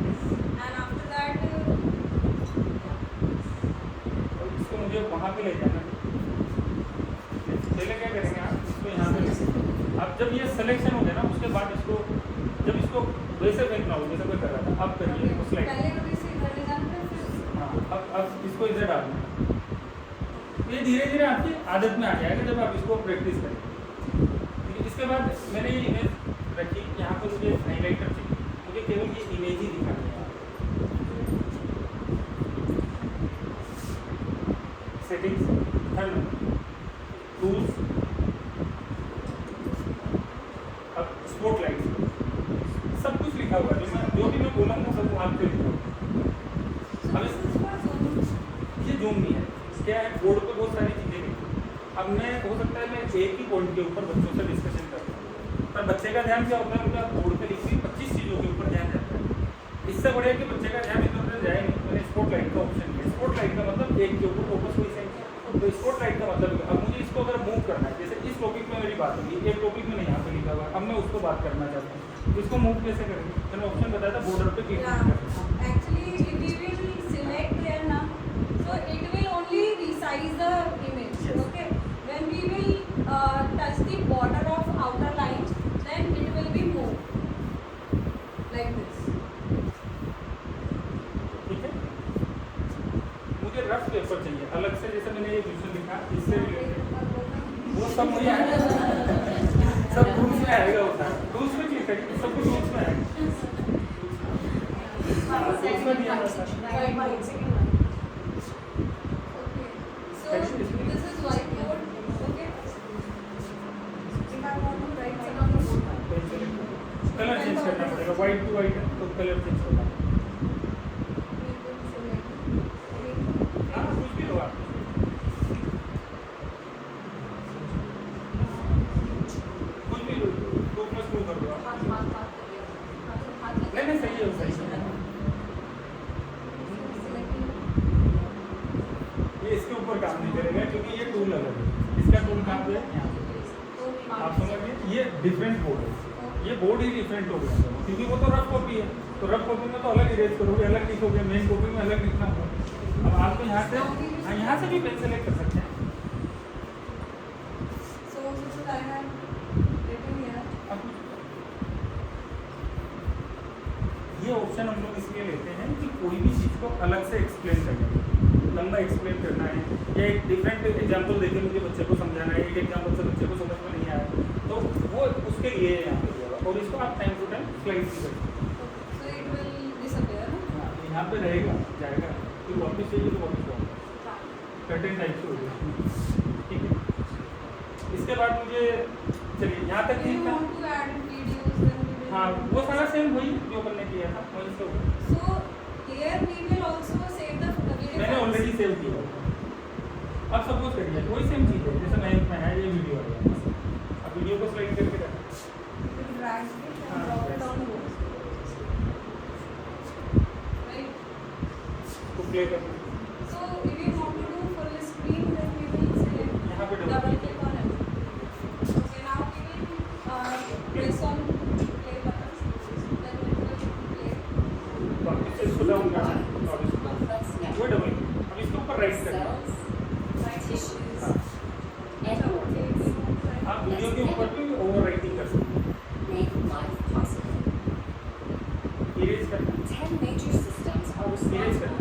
and after that. इसको मुझे वहाँ पे ले जाना है। पहले क्या करेंगे आप, इसको यहाँ पे लेंगे। अब जब ये सिलेक्शन हो गया ना, उसके बाद इसको जब इसको वैसे फेंकना हो जैसे कोई कर रहा था, अब करिए इसको स्लाइड। पहले कभी से इधर ले जाना है फिर. हाँ, अब इसको इधर डालना है। ये धीरे धीरे आपकी आदत में आ जाएगा जब आप इसको प्रैक्टिस करेंगे। इसके बाद मैंने ये इमेज रखी, यहाँ पर मुझे हाईलाइटर चाहिए, मुझे केवल ये इमेज ही दिखानी है। सेटिंग्स, थर्ड टूल्स, अब स्पॉटलाइट, सब कुछ लिखा हुआ है। जो भी मैं बोलूँगा सब वहाँ पे लिखा हुआ है। अब ये जूम नहीं है, क्या है, बोर्ड पे बहुत सारी चीज़ें लिखी। अब मैं हो सकता है मैं एक ही पॉइंट के ऊपर बच्चों से डिस्कशन करता हूँ, पर बच्चे का ध्यान क्या होता है, उनका बोर्ड पे लिखी 25 चीज़ों के ऊपर ध्यान जाता है। इससे बढ़िया कि बच्चे का ध्यान इधर उधर जाए नहीं। मैंने स्पॉटलाइट का ऑप्शन लिया। स्पॉटलाइट का मतलब एक के ऊपर फोकस हुई सही। तो स्पॉटलाइट का मतलब अब मुझे इसको अगर मूव करना है, जैसे इस टॉपिक में मेरी बात होगी, एक टॉपिक में नहीं यहाँ पे लिखा हुआ है, अब मैं उसको बात करना चाहता हूँ, तो इसको मूव कैसे करेंगे? मैंने ऑप्शन बताया था बॉर्डर पे क्लिक करना। Actually, if we will select there now, so it will only resize the image. Yes. Okay. When we will touch the border of outer line, then it will be moved like this. ठीक है, मुझे rough paper चाहिए अलग से, जैसे मैंने ये question लिखा इससे रिलेटेड, वो सब मुझे आएगा, सब रूल्स में आएगा। होता है रूल्स में क्लिक करिए, सब कुछ रूल्स में आएगा। रूल्स में दिया होता है। Right, by second one. Okay. So this is whiteboard. Okay. If I white to white है तो कलर चेंज होगा। हाँ कुछ भी लो आप, कुछ भी लो, 2+2 कर दो आप। नहीं सही है, सही है। ये इसके ऊपर काम नहीं करेगा क्योंकि ये टूल अलग है, इसका टूल काम जो है यहाँ पे। आप समझिए ये डिफरेंट बोर्ड है, ये बोर्ड ही डिफरेंट हो गया क्योंकि वो तो रफ कॉपी है, तो रफ कॉपी में तो अलग इरेज करोगे, अलग लिखोगे, मेन कॉपी में अलग लिखना होगा। अब आपको यहाँ से, हाँ यहाँ से भी पेन सेलेक्ट कर सकते हैं। ये ऑप्शन हम लोग इसलिए लेते हैं कि कोई भी चीज़ को अलग से एक्सप्लेन करना है, लंबा एक्सप्लेन करना है या एक डिफरेंट एग्जांपल देके मुझे बच्चे को समझाना है, एक एग्जांपल से बच्चे को समझ में नहीं आया तो वो उसके लिए यहाँ पे दिया हुआ, और इसको आप टाइम टू टाइम स्लाइड भी करते हैं। हाँ यहाँ पे रहेगा, जाएगा, फिर वापस चाहिए तो वापस जाओ, कर्टेन टाइप से हो गया। ठीक है, इसके बाद मुझे चलिए यहाँ तक ठीक था। हाँ वो सारा सेम वही जो अपन ने किया था वही से होगा। मैंने ऑलरेडी सेव किया। अब सपोज करिए कोई सेम चीज़ है, जैसे मैं है ये वीडियो है, अब वीडियो को स्लाइड करके रखें, तो प्ले कर यहाँ पे डबल क्लिक। वापस इसको डाउन करना है, वो डबल, अब इसके ऊपर राइट करना है। आप वीडियो के ऊपर भी ओवर राइटिंग कर सकते हैं, इरेज करना, इरेज करना,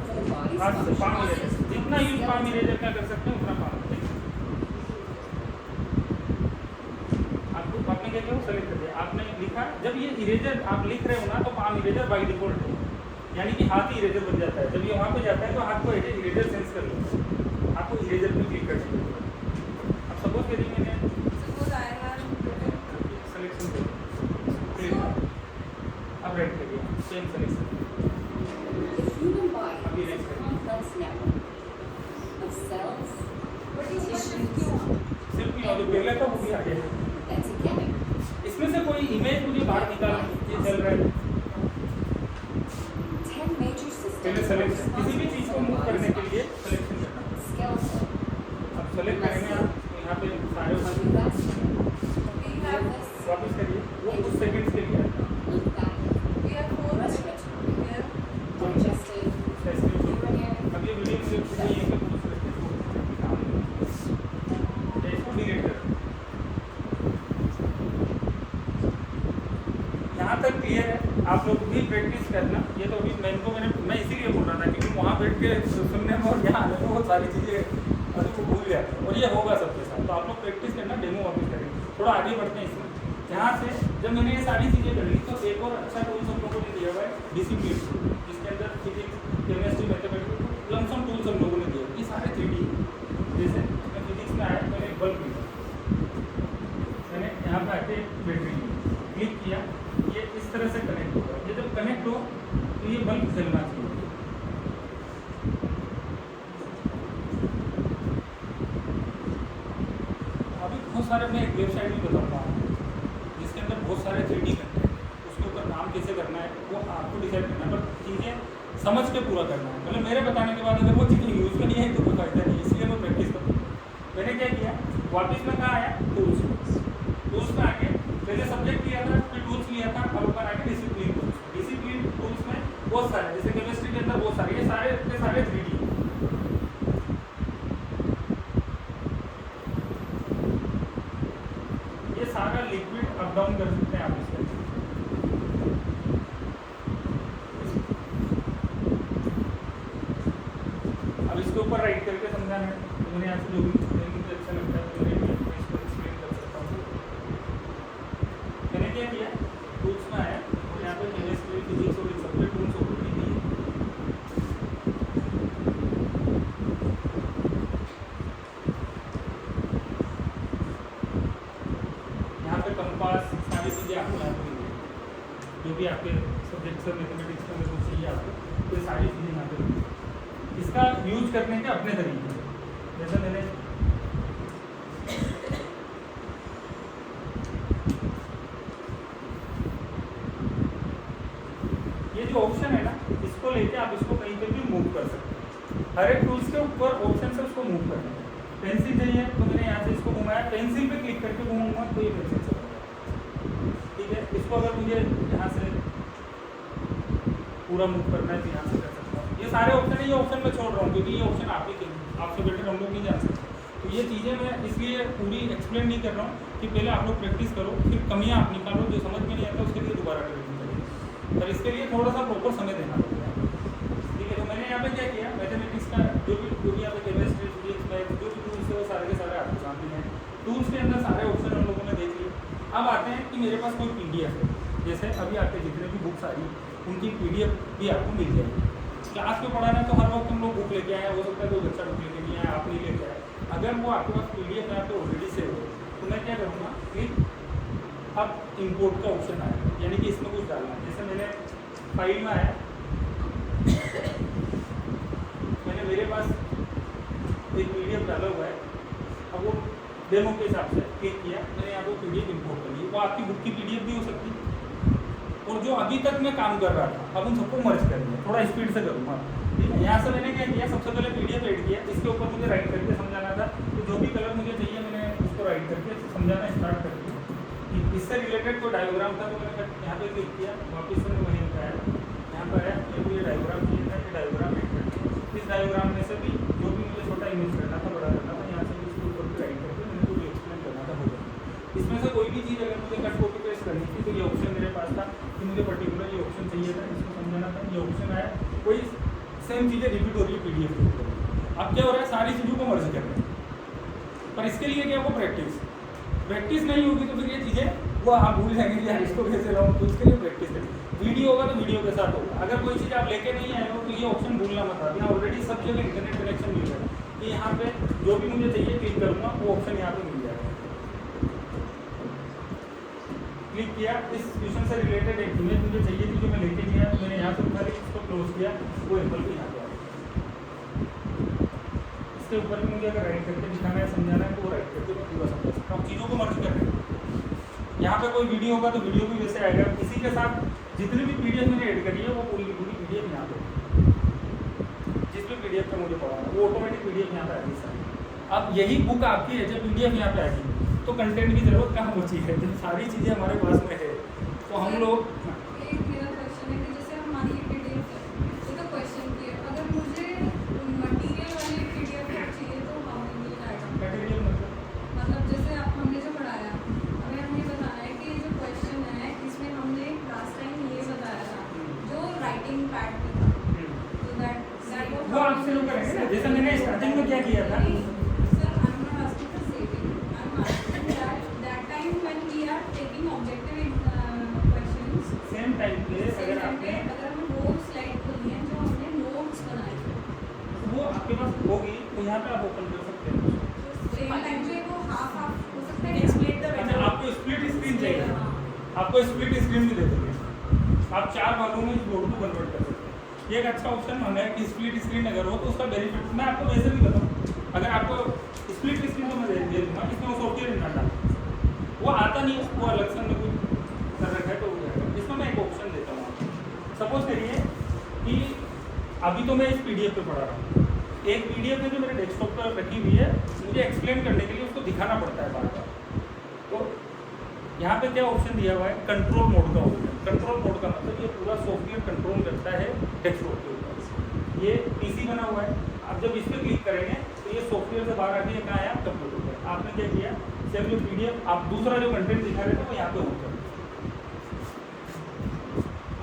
हाथ से पाम इरेजर, जितना यूज पाम इरेजर का कर सकते हैं उतना पाम। आपको आपने क्या किया सेलेक्ट कर दिया, आपने लिखा, जब ये इरेजर आप लिख रहे हो ना तो पाम इरेजर बाई डिफॉल्ट है, यानी कि हाथ ही इरेजर बन जाता है। जब ये वहाँ पे जाता है तो हाथ को इरेजर सेंस कर लो, आपको इरेजर पे क्लिक कर दीजिए। अब सपोज करिए मैंने सिलेक्शन क्लिक, अब राइट करिए, सेम सिलेक्शन, अब इरेज करिए, सिर्फ ये पहले का वो भी आ गया। इसमें से कोई इमेज मुझे बाहर निकालना, ये चल रहा है, पहले सिलेक्शन, किसी भी चीज़ को मूव करने के लिए सिलेक्शन करना। अब सेलेक्ट करेंगे आप तो यहाँ पे सारे वापस करिए, वो कुछ सेकंड्स के लिए अब ये वीडियो मुझे चाहिए कि इसको डिलीट कर। यहाँ तक क्लियर है, आप लोग भी प्रैक्टिस करना। ये तो अभी मैं इसीलिए बोल रहा था क्योंकि वहाँ बैठ के सुनने में और यहाँ आने में बहुत सारी चीज़ें अभी वो भूल गया, और ये होगा सबके साथ। तो आप लोग प्रैक्टिस करना, डेमो वापस करेंगे, थोड़ा आगे बढ़ते हैं इसमें। यहाँ से जब मैंने ये सारी चीज़ें कर ली तो एक और अच्छा टूल्स हम लोगों ने दिया हुआ है डिसिप्लिन, जिसके अंदर physics, chemistry, mathematics, lump sum tools हम लोगों ने दिए। ये सारे 3D, जैसे मैं फिजिक्स में आया, मैंने एक बल्ब लिया, मैंने यहाँ पर आके बैटरी क्लिक किया, ये इस तरह से कनेक्ट होगा। ये जब कनेक्ट हो तो ये बल्ब जलना चाहिए। अभी बहुत सारे मैं एक वेबसाइट भी बताऊँगा जिसके अंदर बहुत सारे 3D कंटेंट, उसके ऊपर काम कैसे करना है वो आपको डिसाइड करना है, पर चीज़ें समझ के पूरा करना है। मतलब मेरे बताने के बाद अगर वो चीज़ें यूज़ में नहीं है तो कोई फायदा नहीं, इसलिए मैं प्रैक्टिस करूँ। मैंने क्या किया, वापस में कहाँ आया, टूल्स में आके पहले सब्जेक्ट लिया था, फिर टूल्स लिया था, अब ऊपर आके डिसिप्लिन टूल्स में बहुत सारे, जैसे केमिस्ट्री के अंदर बहुत सारे, ये सारे 3D। ये सारा लिक्विड अप डाउन कर सकते हैं आप इसके। अब इसके ऊपर राइट करके समझाना है, तो मैंने यहाँ से जो भी मुझे अच्छा लगता है तो मैं इसको एक्सप्लेन कर सकता हूँ। मैंने क्या किया, टूल्स में आया और यहाँ पे केमिस्ट्री, फिजिक्स और इन सब्जेक्ट टूल्स ऑलरेडी दिए। यहाँ पे कंपास, सारी चीज़ें आपको यहाँ पे मिलेंगी, जो भी आपके सब्जेक्ट से मैथमेटिक्स में कुछ चाहिए आपको तो ये सारी चीज़ें यहाँ पे मिलती। इसका यूज करने के अपने तरीके हैं, जैसे मैंने ये जो ऑप्शन है ना, इसको लेके आप इसको कहीं पे भी मूव कर सकते हैं। हर एक टूल्स के ऊपर ऑप्शन से उसको मूव करना है। पेंसिल चाहिए तो मैंने यहाँ से इसको घुमाया, पेंसिल पे क्लिक करके घूमूंगा तो ये पेंसिल से होगा, ठीक है। इसको अगर मुझे यहाँ से पूरा मूव करना है तो यहाँ से कर सकता हूँ। ये सारे ऑप्शन है, ये ऑप्शन मैं छोड़ रहा हूँ क्योंकि ये ऑप्शन आप ही के, आपसे बेटर हम लोग नहीं जान सकते। तो ये चीज़ें मैं इसलिए पूरी एक्सप्लेन नहीं कर रहा हूँ कि पहले आप लोग प्रैक्टिस करो, फिर कमियाँ आप निकालो, जो समझ में नहीं आता उसके लिए दोबारा ट्रेनिंग करेंगे, पर इसके लिए थोड़ा सा प्रॉपर समय देना पड़ेगा, ठीक है। तो मैंने यहाँ पे क्या किया, मैथमेटिक्स का जो भी यहाँ पे केमिस्ट्री, फिजिक्स, मैथ जो भी टूल्स है वो सारे के सारे आपके सामने हैं। टूल्स के अंदर सारे ऑप्शन हम लोगों ने देख लिए। अब आते हैं कि मेरे पास कोई PDF है, जैसे अभी आपके जितने भी बुक्स आ रही उनकी PDF भी आपको मिल जाएगी। क्लास में पढ़ाना तो हर वक्त हम लोग बुक लेके आए, हो सकता है कोई बच्चा बुक लेके नहीं आया, आप नहीं लेके आए। अगर वो आपके पास PDF यहाँ पे ऑलरेडी सेव हो तो मैं क्या करूँगा कि अब इंपोर्ट का ऑप्शन आया, यानी कि इसमें कुछ डालना है। जैसे मैंने फाइल में आया, मैंने मेरे पास एक PDF डाला हुआ है, अब वो डेमो के हिसाब से क्लिक किया, मैंने यहाँ पर PDF इंपोर्ट कर ली। वो आपकी बुक की PDF भी हो सकती है, और जो अभी तक मैं काम कर रहा था अब उन सबको मर्ज कर दिया, थोड़ा स्पीड से करूँगा, ठीक है। यहाँ से मैंने क्या किया, सबसे पहले PDF ऐड किया, इसके ऊपर मुझे राइट करके समझाना था, तो जो भी कलर मुझे चाहिए मैंने उसको राइट करके समझाना स्टार्ट कर दिया। इससे रिलेटेड कोई डायग्राम था तो मैंने यहाँ पे क्लिक किया, वापस से वहीं उठाया, यहाँ पर आया, ये डायग्राम चाहिए था, ये डायग्राम ऐड करके इस डायग्राम में से भी जो भी मुझे छोटा इमेज करना था, बड़ा करना था, यहाँ से भी इसके ऊपर भी राइट करके मैंने पूरी एक्सप्लेन करना था हो जाए। इसमें से कोई भी चीज़ अगर मुझे कट कॉपी पेस्ट करनी थी तो ये ऑप्शन मेरे पास था कि मुझे पर्टिकुलर ये ऑप्शन चाहिए था, इसको समझाना था, ये ऑप्शन आया, कोई सेम चीज़ें रिपीट हो रही है PDF के ऊपर। अब क्या हो रहा है, सारी चीज़ों को मर्ज कर रहे हैं, पर इसके लिए क्या वो प्रैक्टिस नहीं होगी तो फिर ये चीज़ें वो आप भूल जाएंगे कि यार इसको कैसे लाऊं, तो उसके लिए प्रैक्टिस करें। वीडियो होगा तो वीडियो के साथ होगा। अगर कोई चीज़ आप लेके नहीं आए हो तो ये ऑप्शन भूलना मत। आप यहाँ ऑलरेडी सब जगह इंटरनेट कनेक्शन मिल रहा है कि यहाँ पे जो भी मुझे चाहिए क्लिक करूँगा वो ऑप्शन यहाँ पे मिल जाएगा। क्लिक किया, इस क्वेश्चन से रिलेटेड एक इमेज मुझे चाहिए थी जो मैं लेके गया, मैंने यहाँ से उठा ली, इसको क्लोज किया, वो एम्पल भी यहाँ पे आ गया। इसके ऊपर भी मुझे अगर राइट करके दिखाना है, समझाना है तो वो राइट करके मैं पूरा समझा सकता हूँ। चीज़ों को मर्ज कर रहे हैं। यहाँ पे कोई वीडियो होगा तो वीडियो भी वैसे आएगा। इसी के साथ जितनी भी PDF मैंने ऐड करी है वो पूरी PDF यहाँ पे, जिस भी PDF पे मुझे पढ़ाना वो ऑटोमेटिक PDF यहाँ पे आएगी सर। अब यही बुक आपकी है, जब PDF यहाँ पे आएगी तो कंटेंट की जरूरत कहाँ बची है, जब सारी चीज़ें हमारे पास में है तो हम लोग। एक मेरा क्वेश्चन है कि जैसे हमारी PDF है, तो क्वेश्चन की है, अगर मुझे मटेरियल वाली PDF चाहिए तो हमें मिल जाएगा? मटेरियल मतलब जैसे आप हमने जो पढ़ाया, हमें हमें बताना है कि जो क्वेश्चन है इसमें हमने लास्ट टाइम ये बताया था जो राइटिंग पैड पे था, तो दैट वो आप शुरू करेंगे। जैसे मैंने स्टार्टिंग में क्या किया था, sir I am not asking for saving, I am asking that time when we are taking objective questions, same time पे अगर आपने अगर हम वो स्लाइड खोली है जो हमने नोट्स बनाए थे, वो आपके पास होगी तो यहाँ पे आप ओपन कर सकते हैं। सेम टाइम पे वो हाफ हो सकता है। एक्सप्लेन द अच्छा, आपको स्प्लिट स्क्रीन चाहिए, आपको स्प्लिट स्क्रीन भी दे देंगे। आप 4 भागों में इस बोर्ड को कन्वर्ट कर सकते हैं। ये एक अच्छा ऑप्शन है कि स्प्लिट स्क्रीन अगर हो तो उसका बेनिफिट मैं आपको वैसे भी बताऊँ। अगर आपको स्प्लिट स्क्रीन तो मैं दे दूँगा, इसमें वो सॉफ्टवेयर नहीं डालना, वो आता नहीं है, वो अलग से मैं कुछ कर रखा है तो हो जाएगा। इसमें मैं एक ऑप्शन देता हूँ आपको। सपोज करिए कि अभी तो मैं इस PDF पे पढ़ा रहा हूँ, एक PDF है जो मेरे डेस्कटॉप पर रखी हुई है, मुझे एक्सप्लेन करने के लिए उसको दिखाना पड़ता है बार बार। तो यहाँ पे क्या ऑप्शन दिया हुआ है, कंट्रोल मोड का ऑप्शन। कंट्रोल मोड का मतलब ये पूरा सॉफ्टवेयर कंट्रोल करता है डेस्कटॉप के ऊपर। ये PC बना हुआ है, आप जब इस पर क्लिक करेंगे तो ये सॉफ्टवेयर से बाहर आके कहाँ है, आप कंप्यूटर पर। आपने क्या किया, सिर्फ जो PDF आप दूसरा जो कंटेंट दिखा रहे थे वो यहाँ पे होगा।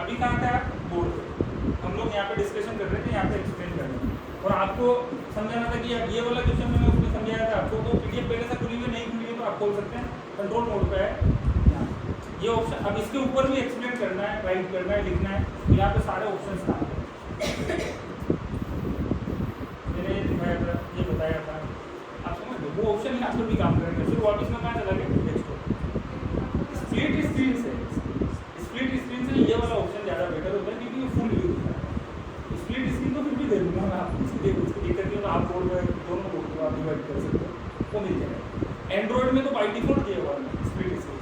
अभी कहाँ था आप, बोर्ड पे हम लोग यहाँ पे डिस्कशन कर रहे थे, यहाँ पे एक्सप्लेन कर रहे थे और आपको समझाना था कि यार ये वाला क्वेश्चन मैंने उसमें समझाया था आपको, तो PDF पहले से खुली हुई नहीं खुली है तो आप खोल सकते हैं। कंट्रोल मोड पे है ये ऑप्शन। अब इसके ऊपर भी एक्सप्लेन करना है, राइट करना है, लिखना है, तो यहाँ पे सारे ऑप्शंस काम हैं। मैंने ये दिखाया था, ये बताया था, आप समझ लो वो ऑप्शन यहाँ पर भी काम करेंगे। फिर वापस में कहाँ चला गया, डेस्कटॉप। स्प्लिट स्क्रीन से ये वाला ऑप्शन ज़्यादा बेटर डिवाइड कर सकते हो, वो मिल जाएगा। एंड्रॉयड में तो बाई डिफॉल्ट दिया हुआ है स्प्लिट स्क्रीन,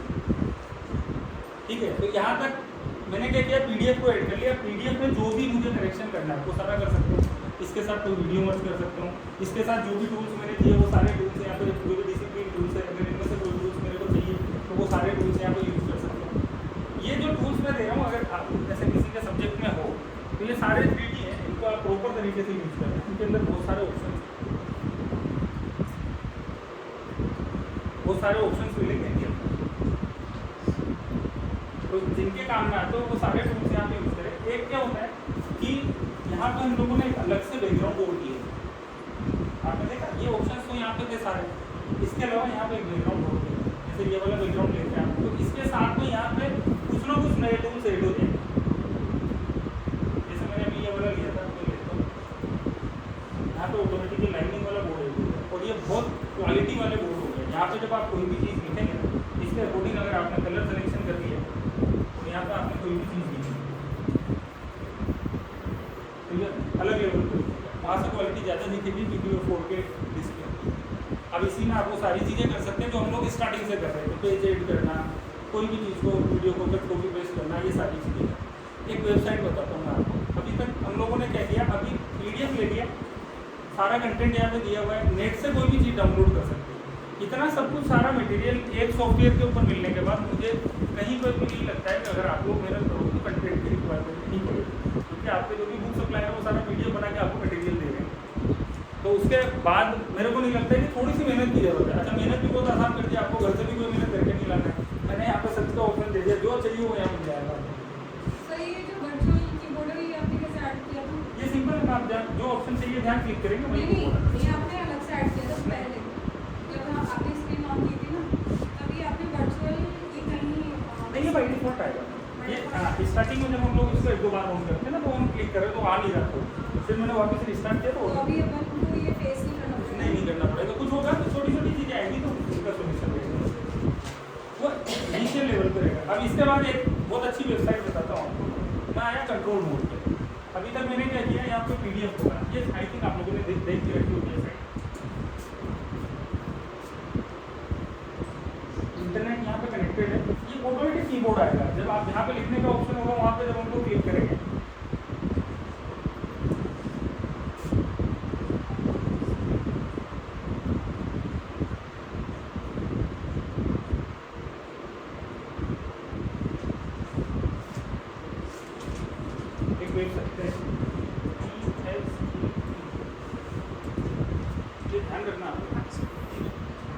ठीक है। तो यहाँ तक मैंने क्या किया, पीडीएफ को ऐड कर लिया। पीडीएफ में जो भी मुझे करेक्शन करना है वो सारा कर सकता हूँ। इसके साथ कोई वीडियो मर्ज कर सकता हूँ, इसके साथ जो भी टूल्स मैंने दिए वो सारे टूल्स यहाँ पे, जो भी डिसिप्लिन टूल्स है, अगर इनमें से कोई टूल्स मेरे को चाहिए तो वो सारे टूल्स यहाँ पे यूज़ कर सकता हूँ। ये जो टूल्स मैं दे रहा हूँ, अगर आप जैसे किसी के सब्जेक्ट में हो तो ये सारे 3D हैं, इनको आप प्रॉपर तरीके से यूज़ करना है। इनके अंदर बहुत सारे ऑप्शन मिलेंगे इनके अंदर, तो जिनके काम में आते हो वो सारे टूल्स यहाँ पे यूज़ करें। एक क्या होता है कि यहाँ पर हम लोगों ने एक अलग से बैकग्राउंड बोर्ड दिए, आपने देखा ये ऑप्शंस तो यहाँ पे थे सारे। इसके अलावा यहाँ पे एक बैकग्राउंड बोर्ड है, जैसे ये वाला बैकग्राउंड लेते हैं आप, तो इसके साथ में यहाँ पे कुछ ना कुछ नए टूल्स ऐड हो जाएंगे। जैसे मैंने अभी ये वाला लिया था, मैं लेता हूँ, यहाँ पे ऑटोमेटिकली लाइनिंग वाला बोर्ड है और ये बहुत क्वालिटी वाले बोर्ड हो गए। यहाँ पे जब आप कोई भी चीज़ लिखेंगे ना, इसके अकॉर्डिंग अगर आपने कलर सिलेक्शन कर दिया तो यहाँ पे आपने कोई भी चीज़ लिखी, ठीक है, अलग लेवल पर वहाँ से क्वालिटी ज़्यादा दिखेगी क्योंकि वो 4K डिस्प्ले। अब इसी में आप वो सारी चीज़ें कर सकते हैं जो हम लोग स्टार्टिंग से कर रहे थे, पेज एड करना, कोई भी चीज़ को वीडियो को कट कॉपी पेस्ट करना, ये सारी चीज़ें। एक वेबसाइट बताता हूँ मैं आपको। अभी तक हम लोगों ने क्या किया, अभी PDF ले लिया, सारा कंटेंट यहाँ पे दिया हुआ है, नेट से कोई भी चीज़ डाउनलोड कर सकते हैं। इतना सब कुछ सारा मटेरियल एक सॉफ्टवेयर के ऊपर मिलने के बाद मुझे कहीं पर भी नहीं लगता है कि अगर आप लोग मेहनत करोगे तो कंटेंट की रिक्वायरमेंट नहीं पड़ेगी, क्योंकि आपके जो भी बुक सप्लाई है वो सारा PDF बना के आपको मटेरियल दे रहे हैं। तो उसके बाद मेरे को नहीं लगता है कि थोड़ी सी मेहनत की जरूरत है। अच्छा, मेहनत भी बहुत आसान कर दिया, आपको घर से भी कोई मेहनत करके नहीं लाना है। मैंने यहाँ पे सर्च का ऑप्शन दे दिया, जो चाहिए वो यहाँ मिल जाएगा। सर ये जो वर्चुअल कीबोर्ड है ये आपने कैसे ऐड किया था? ये सिंपल है, आप जो ऑप्शन चाहिए ध्यान क्लिक करेंगे। नहीं, ये आपने अलग से ऐड किया था पहले, जब आपने स्क्रीन ऑन की थी ना, तभी आपने वर्चुअल ये कहीं नहीं, ये बाई डिफॉल्ट आएगा। ये स्टार्टिंग में जब हम लोग इसको 1-2 बार ऑन करते हैं ना, तो हम क्लिक करें तो आ नहीं रहा था, फिर मैंने वापस रिस्टार्ट किया तो अभी अपन को ये फेस नहीं करना पड़ेगा। नहीं करना पड़ेगा। कुछ होगा तो छोटी छोटी चीज़ें आएंगी तो उसका सोल्यूशन रहेगा, वो इनिशियल लेवल पर रहेगा। अब इसके बाद एक बहुत अच्छी वेबसाइट बताता हूँ आपको। मैं आया कंट्रोल मोड पे। अभी तक मैंने क्या किया, यहाँ पे PDF होगा, ये आई थिंक आप लोगों ने देख के रखी होगी साइट। इंटरनेट यहाँ पे कनेक्टेड है, ये ऑटोमेटिक कीबोर्ड आएगा। जब आप यहाँ पे लिखने का ऑप्शन होगा, वहाँ पे जब हम लोग क्लिक करेंगे ध्यान रखना,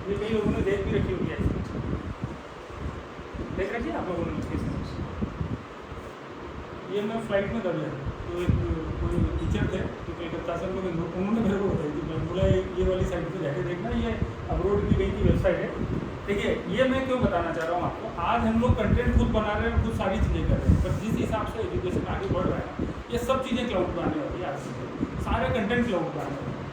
ये कई लोगों ने देख भी रखी होगी, देख रखी है आप लोगों ने। ये मैं फ्लाइट में कर लिया, तो एक कोई टीचर थे तो कलकत्ता से लोग, उन्होंने मेरे को बताई थी, मैं बोला ये वाली साइट पे जाके देखना, ये अपलोड की गई थी वेबसाइट है। देखिए, ये मैं क्यों बताना चाह रहा हूँ आपको, आज हम लोग कंटेंट खुद बना रहे हैं, खुद सारी चीज़ें कर रहे हैं, पर जिस हिसाब से एजुकेशन आगे बढ़ रहा है, ये सब चीज़ें क्लाउड पर आने वाली है। आज सारे कंटेंट क्लाउड पर आने वाले हैं,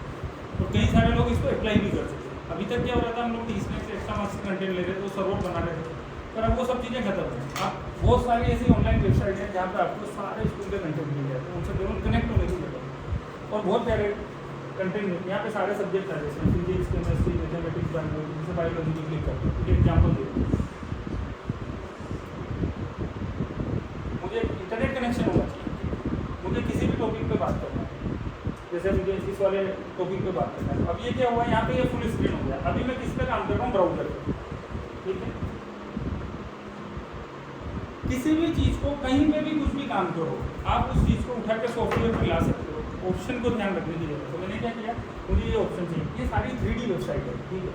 तो कई सारे लोग इसको अप्लाई भी कर सकते हैं। अभी तक क्या हो रहा था, हम लोग 30 मिनट से एक्स्ट्रा मार्क्स कंटेंट ले रहे थे, तो सर्वर बना रहे थे, पर अब वो सब चीज़ें खत्म है। आप बहुत सारी ऐसी ऑनलाइन वेबसाइट हैं जहाँ पर आपको सारे स्कूल के कंटेंट मिल जाते हैं, उनसे जरूर कनेक्ट होने की जरूरत है। और बहुत प्यारे कंटेंट यहाँ पे सारे सब्जेक्ट आ जैसे फिजिक्स, केमिस्ट्री, मैथमेटिक्स, बायोलॉजी, जैसे बायोलॉजी की क्लिक करते हैं। एक एग्जाम्पल दे, मुझे इंटरनेट कनेक्शन होना चाहिए, मुझे किसी भी टॉपिक पे बात करना है, जैसे मुझे इस वाले टॉपिक पे बात करना है। अब ये क्या हुआ, यहाँ पे ये फुल स्क्रीन हो गया। अभी मैं किस पे काम कर रहा हूँ, ब्राउजर पे, ठीक है। किसी भी चीज़ को कहीं पे भी कुछ भी काम करो, आप उस चीज़ को उठा के सॉफ्टवेयर पे ला सकते हो। ऑप्शन को ध्यान रखने की जरूरत है। तो मैंने क्या किया, मुझे ये ऑप्शन चाहिए, ये सारी 3D वेबसाइट है, ठीक है।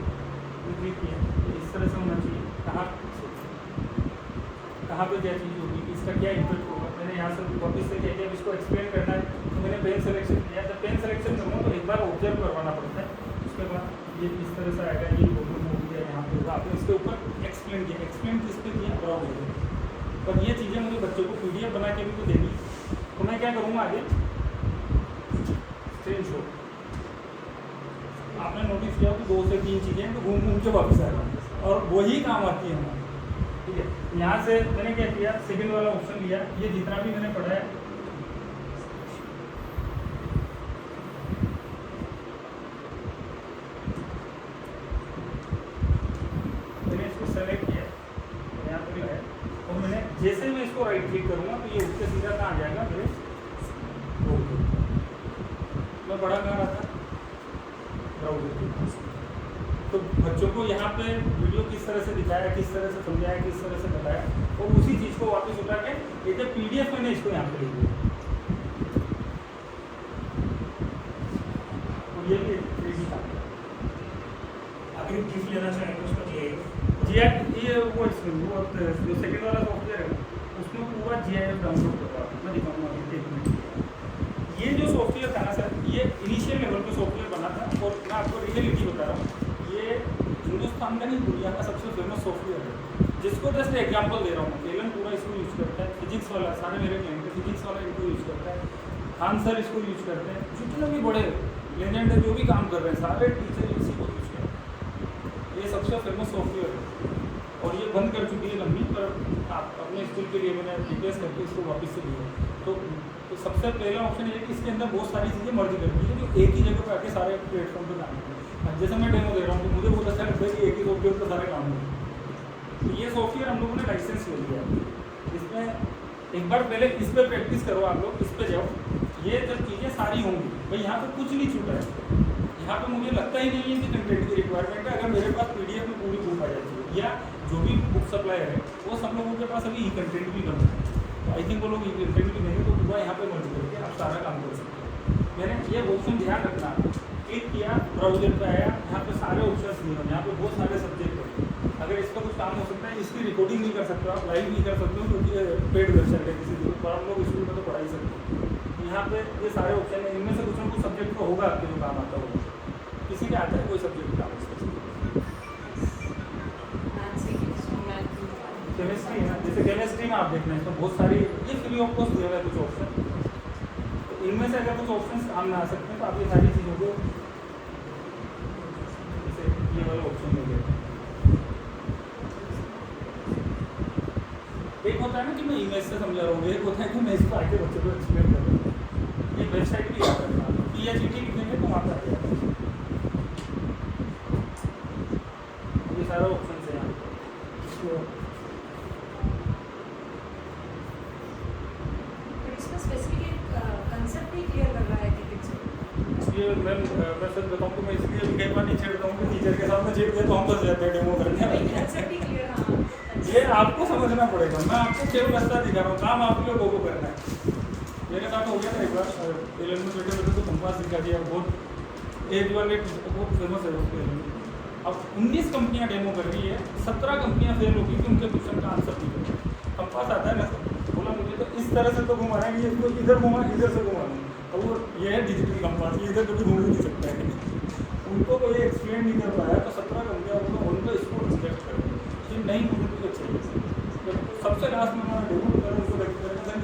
क्लिक किया, इस तरह से होना चाहिए, कहाँ पे क्या चीज़ होगी, इसका क्या इम्पैक्ट होगा। मैंने यहाँ से वापस से क्या किया, इसको एक्सप्लेन करना है तो मैंने पेन सिलेक्शन किया। जब पेन सिलेक्शन करूँगा तो एक बार ऑब्जर्व करवाना पड़ता है, उसके बाद ये इस तरह से आएगा, ये फोटो हो गया, यहाँ पे होगा, आपने इसके ऊपर एक्सप्लेन किया। एक्सप्लेन किस पे किया, ब्राउजर। पर ये चीज़ें मुझे बच्चों को PDF बना के भी तो देनी, तो मैं क्या करूँगा आगे, स्क्रीनशॉट। आपने नोटिस किया कि 2 से 3 चीज़ें तो घूम घूम के वापस आ रहा है, और वही काम आती है हमारी, ठीक है। यहाँ से मैंने क्या किया, सेकंड वाला ऑप्शन लिया, ये जितना भी मैंने पढ़ा है इसको राइट क्लिक करूँगा तो ये उठ के सीधा कहाँ आ जाएगा मेरे बोर्ड पे। मैं बड़ा कहाँ रहा था ब्राउजर के पास। तो बच्चों को यहाँ पे वीडियो किस तरह से दिखाया, किस तरह से समझाया, किस तरह से बताया, और उसी चीज़ को वापस उठा के ये जब PDF मैंने इसको यहाँ पे लिख दिया। और ये भी इजी था। अगर गिफ्ट लेना चाहें तो उसका ये वो जो सेकंड वाला सॉफ्टवेयर है उसमें पूरा GIF डाउनलोड करवा मैं दिखाऊंगा अभी 1 मिनट। ये जो सॉफ्टवेयर था ना सर, ये इनिशियल लेवल पे सॉफ्टवेयर बना था, और मैं आपको रियलिटी बता रहा हूँ, ये हिंदुस्तान का नहीं दुनिया का सबसे फेमस सॉफ्टवेयर है। जिसको जस्ट एग्जांपल दे रहा हूँ, एलन पूरा इसको यूज करता है, फिजिक्स वाला सारे मेरे क्लाइंट फिजिक्स वाला इनको यूज करता है, खान सर इसको यूज करते हैं, जितने भी बड़े लेजेंड है जो भी काम कर रहे हैं सारे टीचर इसी को यूज करते हैं। ये सबसे फेमस सॉफ्टवेयर है और ये बंद कर चुकी है लंबी, पर आप अपने स्कूल के लिए मैंने रिप्लेस करके इसको वापस से लिया। तो सबसे पहला ऑप्शन ये है कि इसके अंदर बहुत सारी चीज़ें मर्ज करती है जो एक ही जगह पर आके सारे प्लेटफॉर्म पर काम करते हैं। जैसे मैं डेमो दे रहा हूँ तो मुझे बहुत अच्छा लगता है कि एक ही सॉफ्टवेयर पर सारे काम होते हैं। तो ये सॉफ्टवेयर हम लोगों ने लाइसेंस ले लिया है। इसमें एक बार पहले इस पर प्रैक्टिस करो, आप लोग इस पर जाओ, ये जब चीज़ें सारी होंगी भाई यहाँ पे कुछ नहीं छूटा है। यहाँ पे मुझे लगता ही नहीं है कि कंटेंट की रिक्वायरमेंट है। अगर मेरे पास PDF में पूरी बुक आ जाती है या जो भी बुक सप्लायर है वो सब लोगों के पास अभी ई कंटेंट भी बन है, तो आई थिंक वो लोग ई कंटेंट भी नहीं, तो पूरा यहाँ पे मर्ज करके आप सारा काम कर सकते हैं। मैंने ये ऑप्शन ध्यान रखना, क्लिक किया, ब्राउजर पे आया, यहाँ पे सारे ऑप्शन दिए हैं, यहाँ पे बहुत सारे सब्जेक्ट हैं। अगर इसका कुछ काम हो सकता है, इसकी रिकॉर्डिंग नहीं कर सकते, आप लाइव नहीं कर सकते हो क्योंकि पेड वेबसाइट है किसी पर हम लोग स्कूल में तो पढ़ा ही सकते हैं। यहाँ पे ये सारे ऑप्शन है, इनमें से कुछ ना कुछ सब्जेक्ट तो होगा आपके जो काम आता होगा, किसी के आता है कोई सब्जेक्ट काम। केमिस्ट्री है ना, जैसे केमिस्ट्री में आप देखना है तो बहुत सारी ये फ्री ऑफ कॉस्ट दिया हुआ है कुछ ऑप्शन, तो इनमें से अगर कुछ ऑप्शन काम में आ सकते हैं तो आप ये सारी चीज़ों को जैसे ये वाला ऑप्शन ले लेते हैं। एक होता है ना कि मैं इमेज से समझा रहा हूँ, एक होता है कि मैं इसको आगे बच्चों को एक्सप्लेन कर रहा हूँ। ये वेबसाइट भी याद रखना, PHET लिखेंगे तो वहाँ पर आ जाएगा। ये सारा ऑप्शन है यहाँ पर। इसका स्पेसिफिक कंसेप्ट भी क्लियर कर रहा है टिकट से। इसलिए मैं सच बताऊँ तो मैं इसलिए भी कई बार नहीं छेड़ता हूँ कि टीचर के सामने छेड़ दिया तो हम बस जाते हैं डेमो करने। कंसेप्ट ही क्लियर, हाँ। ये आपको समझना पड़ेगा, मैं आपको केवल रास्ता दिखा रहा हूँ, काम आप लोगों को करना है। मेरे साथ हो गया था एक बार, एलन में बैठे बैठे तो कंपास दिखा दिया, बहुत एज वाले बहुत फेमस है उसके एलन में। अब 19 कंपनियाँ डेमो कर रही है, 17 कंपनियाँ फेल होगी कि उनके क्वेश्चन का आंसर नहीं कर। कंपास आता है ना, बोला मुझे तो इस तरह से तो घुमाना है, इसको इधर घुमा इधर से घुमाना, और वो ये है डिजिटल कंपास, ये इधर कभी घूम ही नहीं सकता है। उनको कोई एक्सप्लेन नहीं कर पाया तो 17 कंपनियाँ उनको इसको रिजेक्ट कर कि नहीं मुझे कुछ चाहिए। तो सबसे लास्ट में हमारा डेमो कर उनको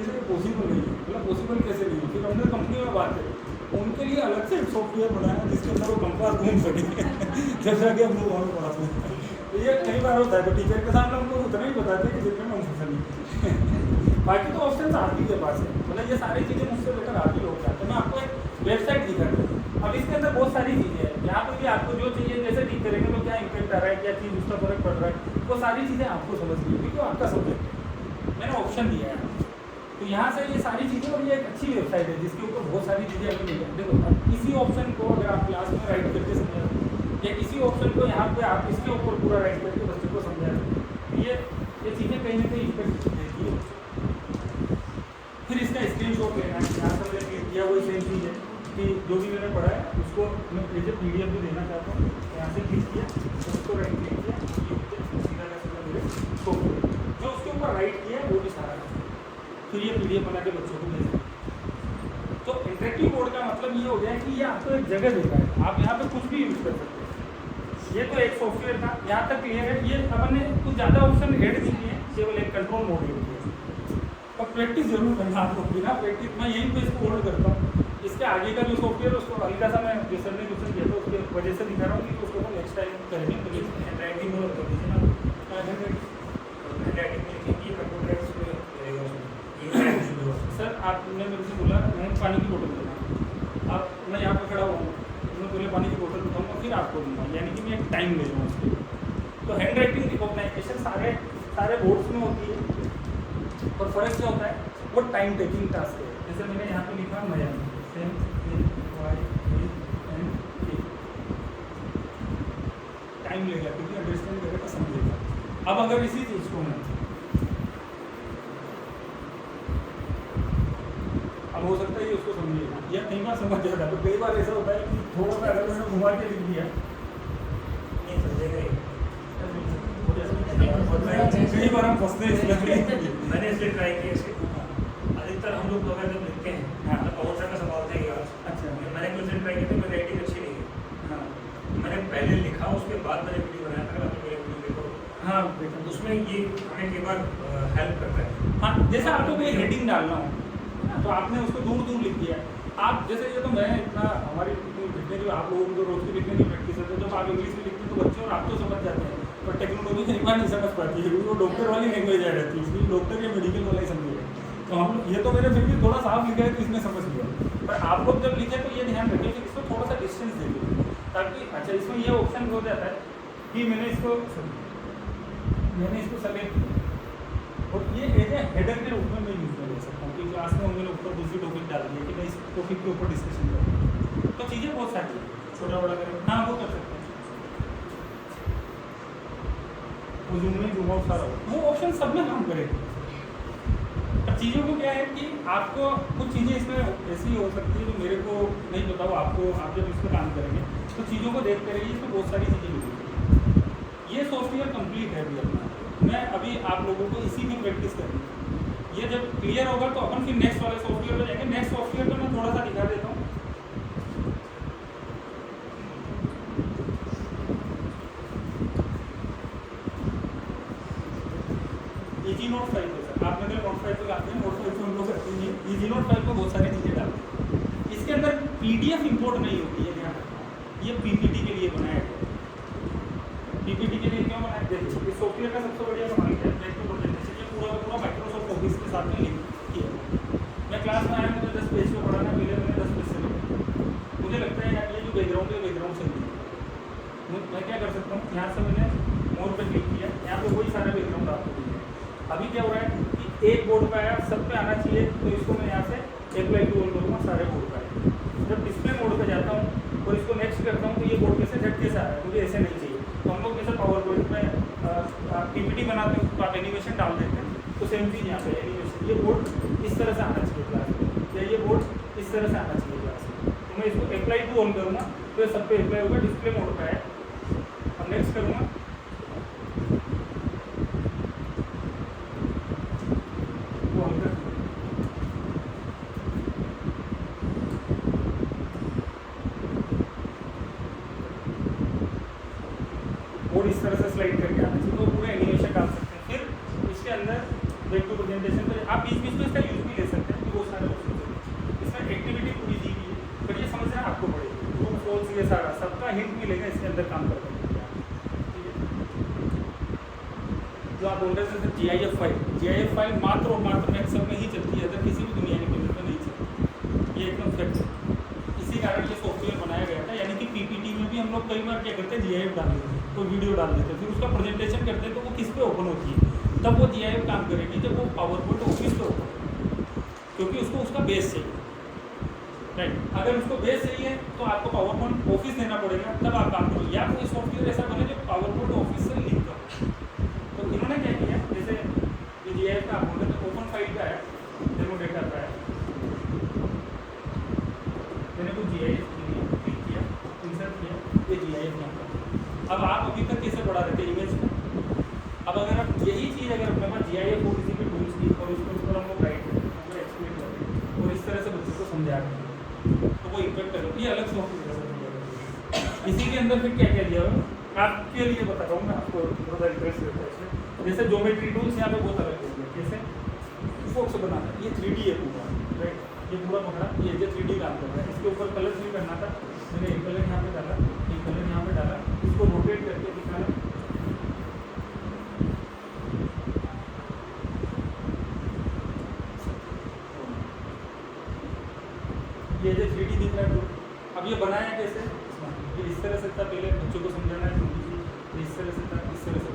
ये पॉसिबल नहीं है, मतलब पॉसिबल कैसे नहीं है। फिर हमने कंपनी में बात करी, उनके लिए अलग से सॉफ्टवेयर बनाया जिसके अंदर वो कंपास घूम सके जब जाके हम लोग वहाँ पास में। तो ये कई बार होता है, तो टीचर के सामने हम लोग उतना ही बताते हैं कि जितने में हमसे नहीं। बाकी तो ऑप्शन आप ही के पास है, मतलब ये सारी चीज़ें मुझसे बेटर आप ही लोग चाहते हैं। मैं आपको एक वेबसाइट दिखा रहा हूँ, अब इसके अंदर बहुत सारी चीज़ें हैं, यहाँ पर भी आपको जो चाहिए जैसे ठीक करेंगे तो क्या इम्पेक्ट आ रहा है, क्या चीज़ उसका फर्क पड़ रहा है, वो सारी चीज़ें आपको समझ ली क्योंकि वो आपका सब्जेक्ट है। मैंने ऑप्शन दिया है, तो यहाँ से ये सारी चीज़ें, और ये एक अच्छी वेबसाइट है जिसके ऊपर बहुत सारी चीज़ें अवेलेबल है। देखो अब इसी ऑप्शन को अगर आप क्लास में राइट करके समझा या किसी ऑप्शन को यहाँ पे आप इसके ऊपर पूरा राइट करके बच्चे को समझा तो ये चीज़ें कहीं ना कहीं इम्पेक्ट देती है। फिर इसका स्क्रीनशॉट लेना है, यहाँ पर मैंने क्लिक किया, वही सेम चीज़ है कि जो भी मैंने पढ़ा है उसको मैं PDF भी देना चाहता हूँ। यहाँ से क्लिक किया, उसको राइट क्लिक किया, सीधा का सीधा मेरे को जो उसके ऊपर राइट किया वो भी सारा, फिर ये PDF बना के बच्चों को भेजना। तो इंटरेक्टिव बोर्ड का मतलब ये हो गया कि ये आपको एक जगह देता है, आप यहाँ पे कुछ भी यूज़ कर सकते हैं। ये तो एक सॉफ्टवेयर था, यहाँ तक क्लियर है। ये अपन ने कुछ ज़्यादा ऑप्शन ऐड नहीं किए, केवल एक कंट्रोल मोड यूज किया। और प्रैक्टिस जरूर करना आपको, बिना प्रैक्टिस मैं यहीं पे इसको होल्ड करता हूँ। इसके आगे का जो सॉफ्टवेयर उसको हल्का सा मैं जो सर ने क्वेश्चन किया था उसके वजह से दिखा रहा हूँ कि उसको तो नेक्स्ट टाइम करेंगे। तो हैंडराइटिंग में कर दीजिए ना, हैंडराइटिंग में ये कंप्यूटर सर आपने मेरे से बोला मैं पानी की बोतल देना, अब मैं यहाँ पर खड़ा हुआ हूँ, मैं पहले पानी की बोतल उठाऊँगा फिर आपको दूँगा, यानी कि मैं एक टाइम ले लूँगा उसके लिए। तो हैंड राइटिंग रिकॉग्नाइजेशन सारे बोर्ड्स में होती है, और फर्क क्या होता है, वो टाइम टेकिंग टास्क है। जैसे मैंने यहाँ पे लिखा मयंक, टाइम लेगा क्योंकि अंडरस्टैंड करेगा तो समझेगा। अब अगर इसी चीज़ को मैं अब हो सकता है ये उसको समझेगा या कई बार समझ जाएगा, तो कई बार ऐसा होता है कि थोड़ा सा अगर मैंने घुमा के लिख दिया नहीं समझेगा ही। कई बार हम फंसते हैं इसमें। मैंने इसलिए ट्राई किया इसके। अधिकतर हम लोग अगर जब लिखते हैं हाँ। तो बहुत सारा सवाल थे यार। अच्छा। मैंने कुछ दिन ट्राई किया था, मेरी राइटिंग अच्छी नहीं है। हाँ मैंने पहले लिखा, उसके बाद मैंने वीडियो बनाया था। अगर आपने मेरे वीडियो देखो हाँ तो उसमें ये हमें कई बार हेल्प करता है। हाँ, जैसे आपको कोई हेडिंग डालना हो तो आपने उसको दूर दूर लिख दिया। आप जैसे ये तो मैं इतना हमारी जितने भी आप लोगों को रोज की लिखने की प्रैक्टिस है, तो जब आप इंग्लिश में लिखते हैं तो बच्चे और आप तो समझ जाते हैं, पर टेक्नोलॉजी कई बार नहीं समझ पाती है क्योंकि वो डॉक्टर वाली लैंग्वेज आ रहती है, इसलिए डॉक्टर या मेडिकल वाला ही समझेगा। तो हम ये तो मैंने फिर भी थोड़ा साफ लिखा है तो इसमें समझ लिया, पर आप लोग जब लिखे तो ये ध्यान रखिए कि इसको थोड़ा सा डिस्टेंस दे दीजिए, ताकि अच्छा इसमें ये ऑप्शन हो जाता है कि मैंने इसको सेलेक्ट किया और ये एज ए हेडर के रूप में मैं यूज कर सकता हूँ कि क्लास में मैंने ऊपर दूसरी टॉपिक डाल दी है कि मैं इस टॉपिक के ऊपर डिस्कशन करूँ, तो चीज़ें बहुत सारी हैं। छोटा बड़ा करें। हाँ वो कर सकते हैं, वो जूम में जूम आउट सारा वो ऑप्शन सब में काम करेगा। अब चीज़ों को क्या है कि आपको कुछ चीज़ें इसमें ऐसी हो सकती है जो मेरे को नहीं पता, वो आपको आप जब इसमें काम करेंगे तो चीज़ों को देख करेंगे, इसमें बहुत सारी चीज़ें मिलेंगी। ये सॉफ्टवेयर कंप्लीट है अभी अपना, मैं अभी आप लोगों को इसी की प्रैक्टिस करनी है। ये जब क्लियर होगा तो अपन फिर नेक्स्ट वाले सॉफ्टवेयर पे जाएंगे। नेक्स्ट सॉफ्टवेयर पे मैं थोड़ा सा दिखा देता हूँ। इजी नोट 5 है सर, आप मेरे नोट 5 पे आते हैं, नोट 5 हम लोग करते हैं। इजी नोट 5 पे बहुत सारी चीज़ें डालते हैं। इसके अंदर PDF इंपोर्ट नहीं होती है, ध्यान रखना। ये PPT के लिए बनाया है। PPT के लिए क्यों बनाया? देखिए इस सॉफ्टवेयर का सबसे बढ़िया कमाल क्या है, बैक टू प्रेजेंटेशन ये पूरा का पूरा माइक्रोसॉफ्ट ऑफिस के साथ में लिंक किया। मैं क्लास में आया, मुझे 10 पेज पे पढ़ाना, पहले मैंने 10 पेज से लिखा। मुझे लगता है यार ये जो बैकग्राउंड है बैकग्राउंड सही है। मैं क्या कर सकता हूँ, यहाँ से मैंने मोर पे क्लिक किया, यहाँ पे वही सारा बैकग्राउंड आपको दिया। अभी क्या हो रहा है कि एक बोर्ड पर आया, सब पे आना चाहिए, तो इसको मैं यहाँ से अप्लाई टू ऑल करूँगा, सारे बोर्ड पर आए। जब डिस्प्ले मोड पर जाता हूँ और इसको नेक्स्ट करता हूँ तो ये बोर्ड कैसे झटके से आ रहा है, मुझे ऐसे नहीं चाहिए। तो हम लोग जैसे पावर पॉइंट में PPT बनाते हैं तो आप एनिमेशन डाल देते हैं, तो सेम चीज़ यहाँ पे एनिमेशन, ये बोर्ड इस तरह से आना चाहिए क्लास में, या ये बोर्ड इस तरह से आना चाहिए क्लास में। तो मैं इसको अप्लाई टू ऑन करूँगा तो ये सब पे अप्लाई होगा, डिस्प्ले मोड पर है। अब नेक्स्ट करूँगा, वो ऑन कर और इस तरह से स्लाइड करके आना चाहिए, तो पूरा एनिमेशन डाल सकते हैं। फिर इसके अंदर बैक टू प्रेजेंटेशन पर आप बीच बीच में इसका यूज भी ले सकते हैं, कि बहुत सारे ऑप्शन हैं इसमें। एक्टिविटी पूरी दी हुई है, पर ये समझना आपको पड़ेगी। ट्रू फॉल्स ये सारा सबका हिंट मिलेगा इसके अंदर काम करते हैं। जो आप बोल रहे थे GIF फाइल मात्र और मात्र एक्सेल में ही चलती है, अगर किसी भी दुनिया के कंप्यूटर में नहीं चलती। ये एकदम फैक्ट है, इसी कारण ये सॉफ्टवेयर बनाया गया था। यानी कि PPT में भी हम लोग कई बार क्या करते हैं, GIF डाल देते हैं, तो वीडियो डाल देते हैं, फिर उसका प्रेजेंटेशन करते हैं तो वो किस पे ओपन होती है, तब वो GIF काम करेगी जब वो पावर पॉइंट ऑफिस पे ओपन होगी, क्योंकि उसको उसका बेस चाहिए। राइट, अगर उसको बेस चाहिए तो आपको पावर पॉइंट ऑफिस देना पड़ेगा, तब आप काम करोगे। या कोई सॉफ्टवेयर ऐसा बने जो पावर पॉइंट ऑफिस से लिंक करो। तो इन्होंने क्या किया, जैसे ये GIF का आप बोल रहे थे, ओपन फाइल का है, डेमो डेटा का है, मैंने कुछ GIF क्लिक किया, इंसर्ट किया, ये GIF यहाँ पर। अब आप अभी तक कैसे बढ़ा रहे थे इमेज को, अब अगर आप यही चीज़ अगर अपने पास GIF हो किसी भी टूल्स की और उसको ऊपर हम लोग राइट करें, एक्सप्लेन करें और इस तरह से बच्चों को समझा रहे हैं, तो वो इम्पेक्ट करेगा। ये अलग सॉफ्टवेयर है। इसी के अंदर फिर क्या क्या दिया हुआ आपके लिए बता रहा हूँ मैं, आपको थोड़ा इंटरेस्ट रहता है इसमें। जैसे ज्योमेट्री टूल्स यहाँ पे बहुत अलग होंगे, जैसे फोक्स बनाना, ये 3D है पूरा, राइट, ये पूरा पकड़ा, ये 3D काम कर रहा है। इसके ऊपर कलर फिल करना था, मैंने एक कलर यहाँ पे डाला, एक कलर यहाँ पे डाला, इसको रोटेट करके दिखाना। ये जो 3D दिख रहा है, अब ये बनाया कैसे, ये इस तरह से था, पहले बच्चों को समझाना है, इस तरह से था, इस तरह से।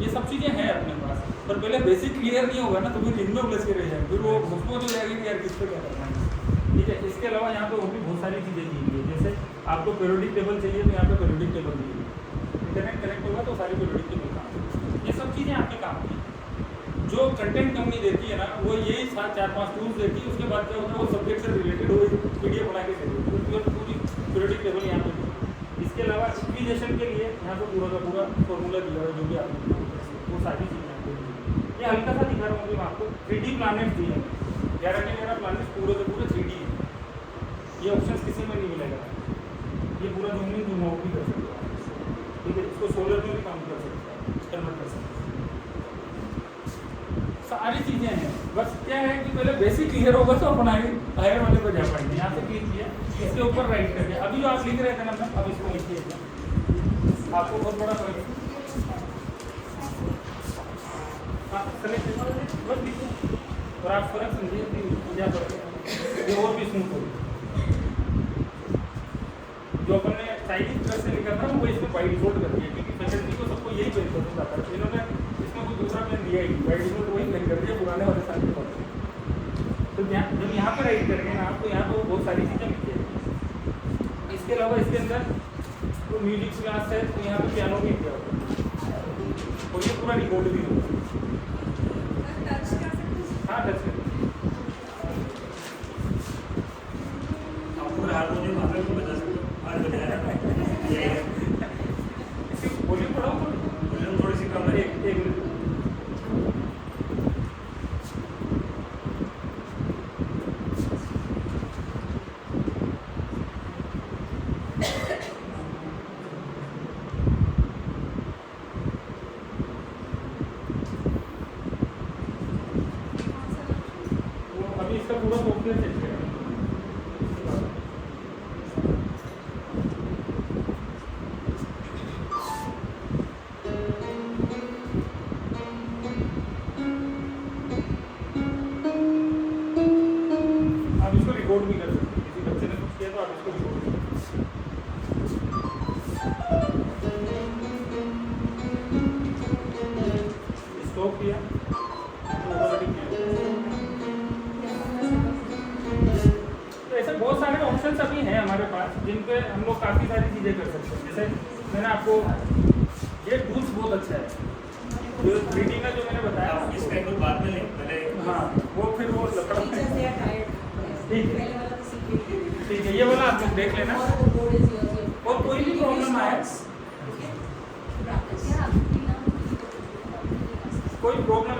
ये सब चीज़ें हैं अपने पास। पर पहले बेसिक क्लियर नहीं होगा ना तो फिर इनमें उलझ के रह जाएंगे, फिर वो मुझको जो जाएगी कि यार किस पे क्या करना है। ठीक है, इसके अलावा यहाँ पे और भी बहुत सारी चीज़ें दी हुई है, जैसे आपको पीरियोडिक टेबल चाहिए तो यहाँ पे पीरियोडिक टेबल दी हुई है, इंटरनेट कनेक्ट होगा तो सारी पीरियोडिक टेबल काम, ये सब चीज़ें आपके काम की। जो कंटेंट कंपनी देती है ना वो यही 4-5 टूल्स देती है, उसके बाद क्या होता है वो सब्जेक्ट से रिलेटेड वो PDF बना के देती है, तो पूरी पीरियोडिक टेबल यहाँ पे दी है। इसके अलावा इक्विजेशन के लिए यहाँ पे पूरा का पूरा फॉर्मूला दिया हुआ है जो भी आपने वो सारी चीज़ें यहाँ पे दी है। ये हल्का सा दिखा रहा हूँ मैं आपको, 3D प्लानेट दिए हैं, गारंटी मेरा प्लानेट पूरे के पूरे 3D है, ये ऑप्शन किसी में नहीं मिलेगा, ये पूरा जूम इन जूम आउट भी कर सकते हो, ठीक है, इसको सोलर में भी काम कर सकते हैं, कन्वर्ट कर सकते हैं, सारी चीज़ें हैं। बस क्या है कि पहले बेसिक क्लियर होगा तो अपन आगे हायर वाले पर जा पाएंगे। यहाँ से क्लिक किया, इसके ऊपर राइट करके अभी जो आप लिख रहे थे ना मैम, अब इसको लिखिए, आपको बहुत बड़ा फर्क है। हाँ सेलेक्ट बस लिखिए और आप फर्क समझिए कि क्या फर्क है, ये और भी स्मूथ होगी। जो अपन ने चाइनीज प्रेस से लिखा था वो इसमें बाई डिफॉल्ट कर दिया, क्योंकि फैकल्टी को सबको यही पेन पसंद आता है, इन्होंने इसमें कोई दूसरा पेन दिया ही, बाई डिफॉल्ट वही पेन कर दिया पुराने वाले साल के पास। तो जब यहाँ पर राइट करेंगे ना आपको यहाँ पर बहुत सारी चीज़ें मिलती है। इसके अलावा इसके अंदर तो म्यूजिक क्लास है तो यहाँ पे पियानो भी दिया होगा और ये पूरा रिकॉर्ड भी होगा। टच कर सकते हैं। हाँ टच करिए, आपको हारमोनियम आता है तो बजा सकते हो, आज बजाया इसकी वॉल्यूम बढ़ाओ वॉल्यूम थोड़ी सी कम है। एक मिनट। अभी इसका पूरा सॉफ्टवेयर चेक करें। आप इसको रिकॉर्ड भी कर सकते हैं, किसी बच्चे ने कुछ किया तो आप इसको रिकॉर्ड कर सकते हैं। स्टॉप किया तो ऑटोमेटिक तो ऐसे बहुत सारे ऑप्शंस अभी हैं हमारे पास जिन पे हम लोग काफ़ी सारी चीज़ें कर सकते हैं। जैसे मैंने आपको ये टूल्स बहुत अच्छा है, जो 3D का जो मैंने बताया आप इसका एक बाद में लें पहले। हाँ वो फिर वो लकड़ा Teachers, they are tired. ठीक है। पहले वाला तो सीख लिया। ठीक है, ये वाला आप लोग देख लेना। और वो board is yours, your- और कोई भी प्रॉब्लम आए, Okay? Practice. क्या? कोई प्रॉब्लम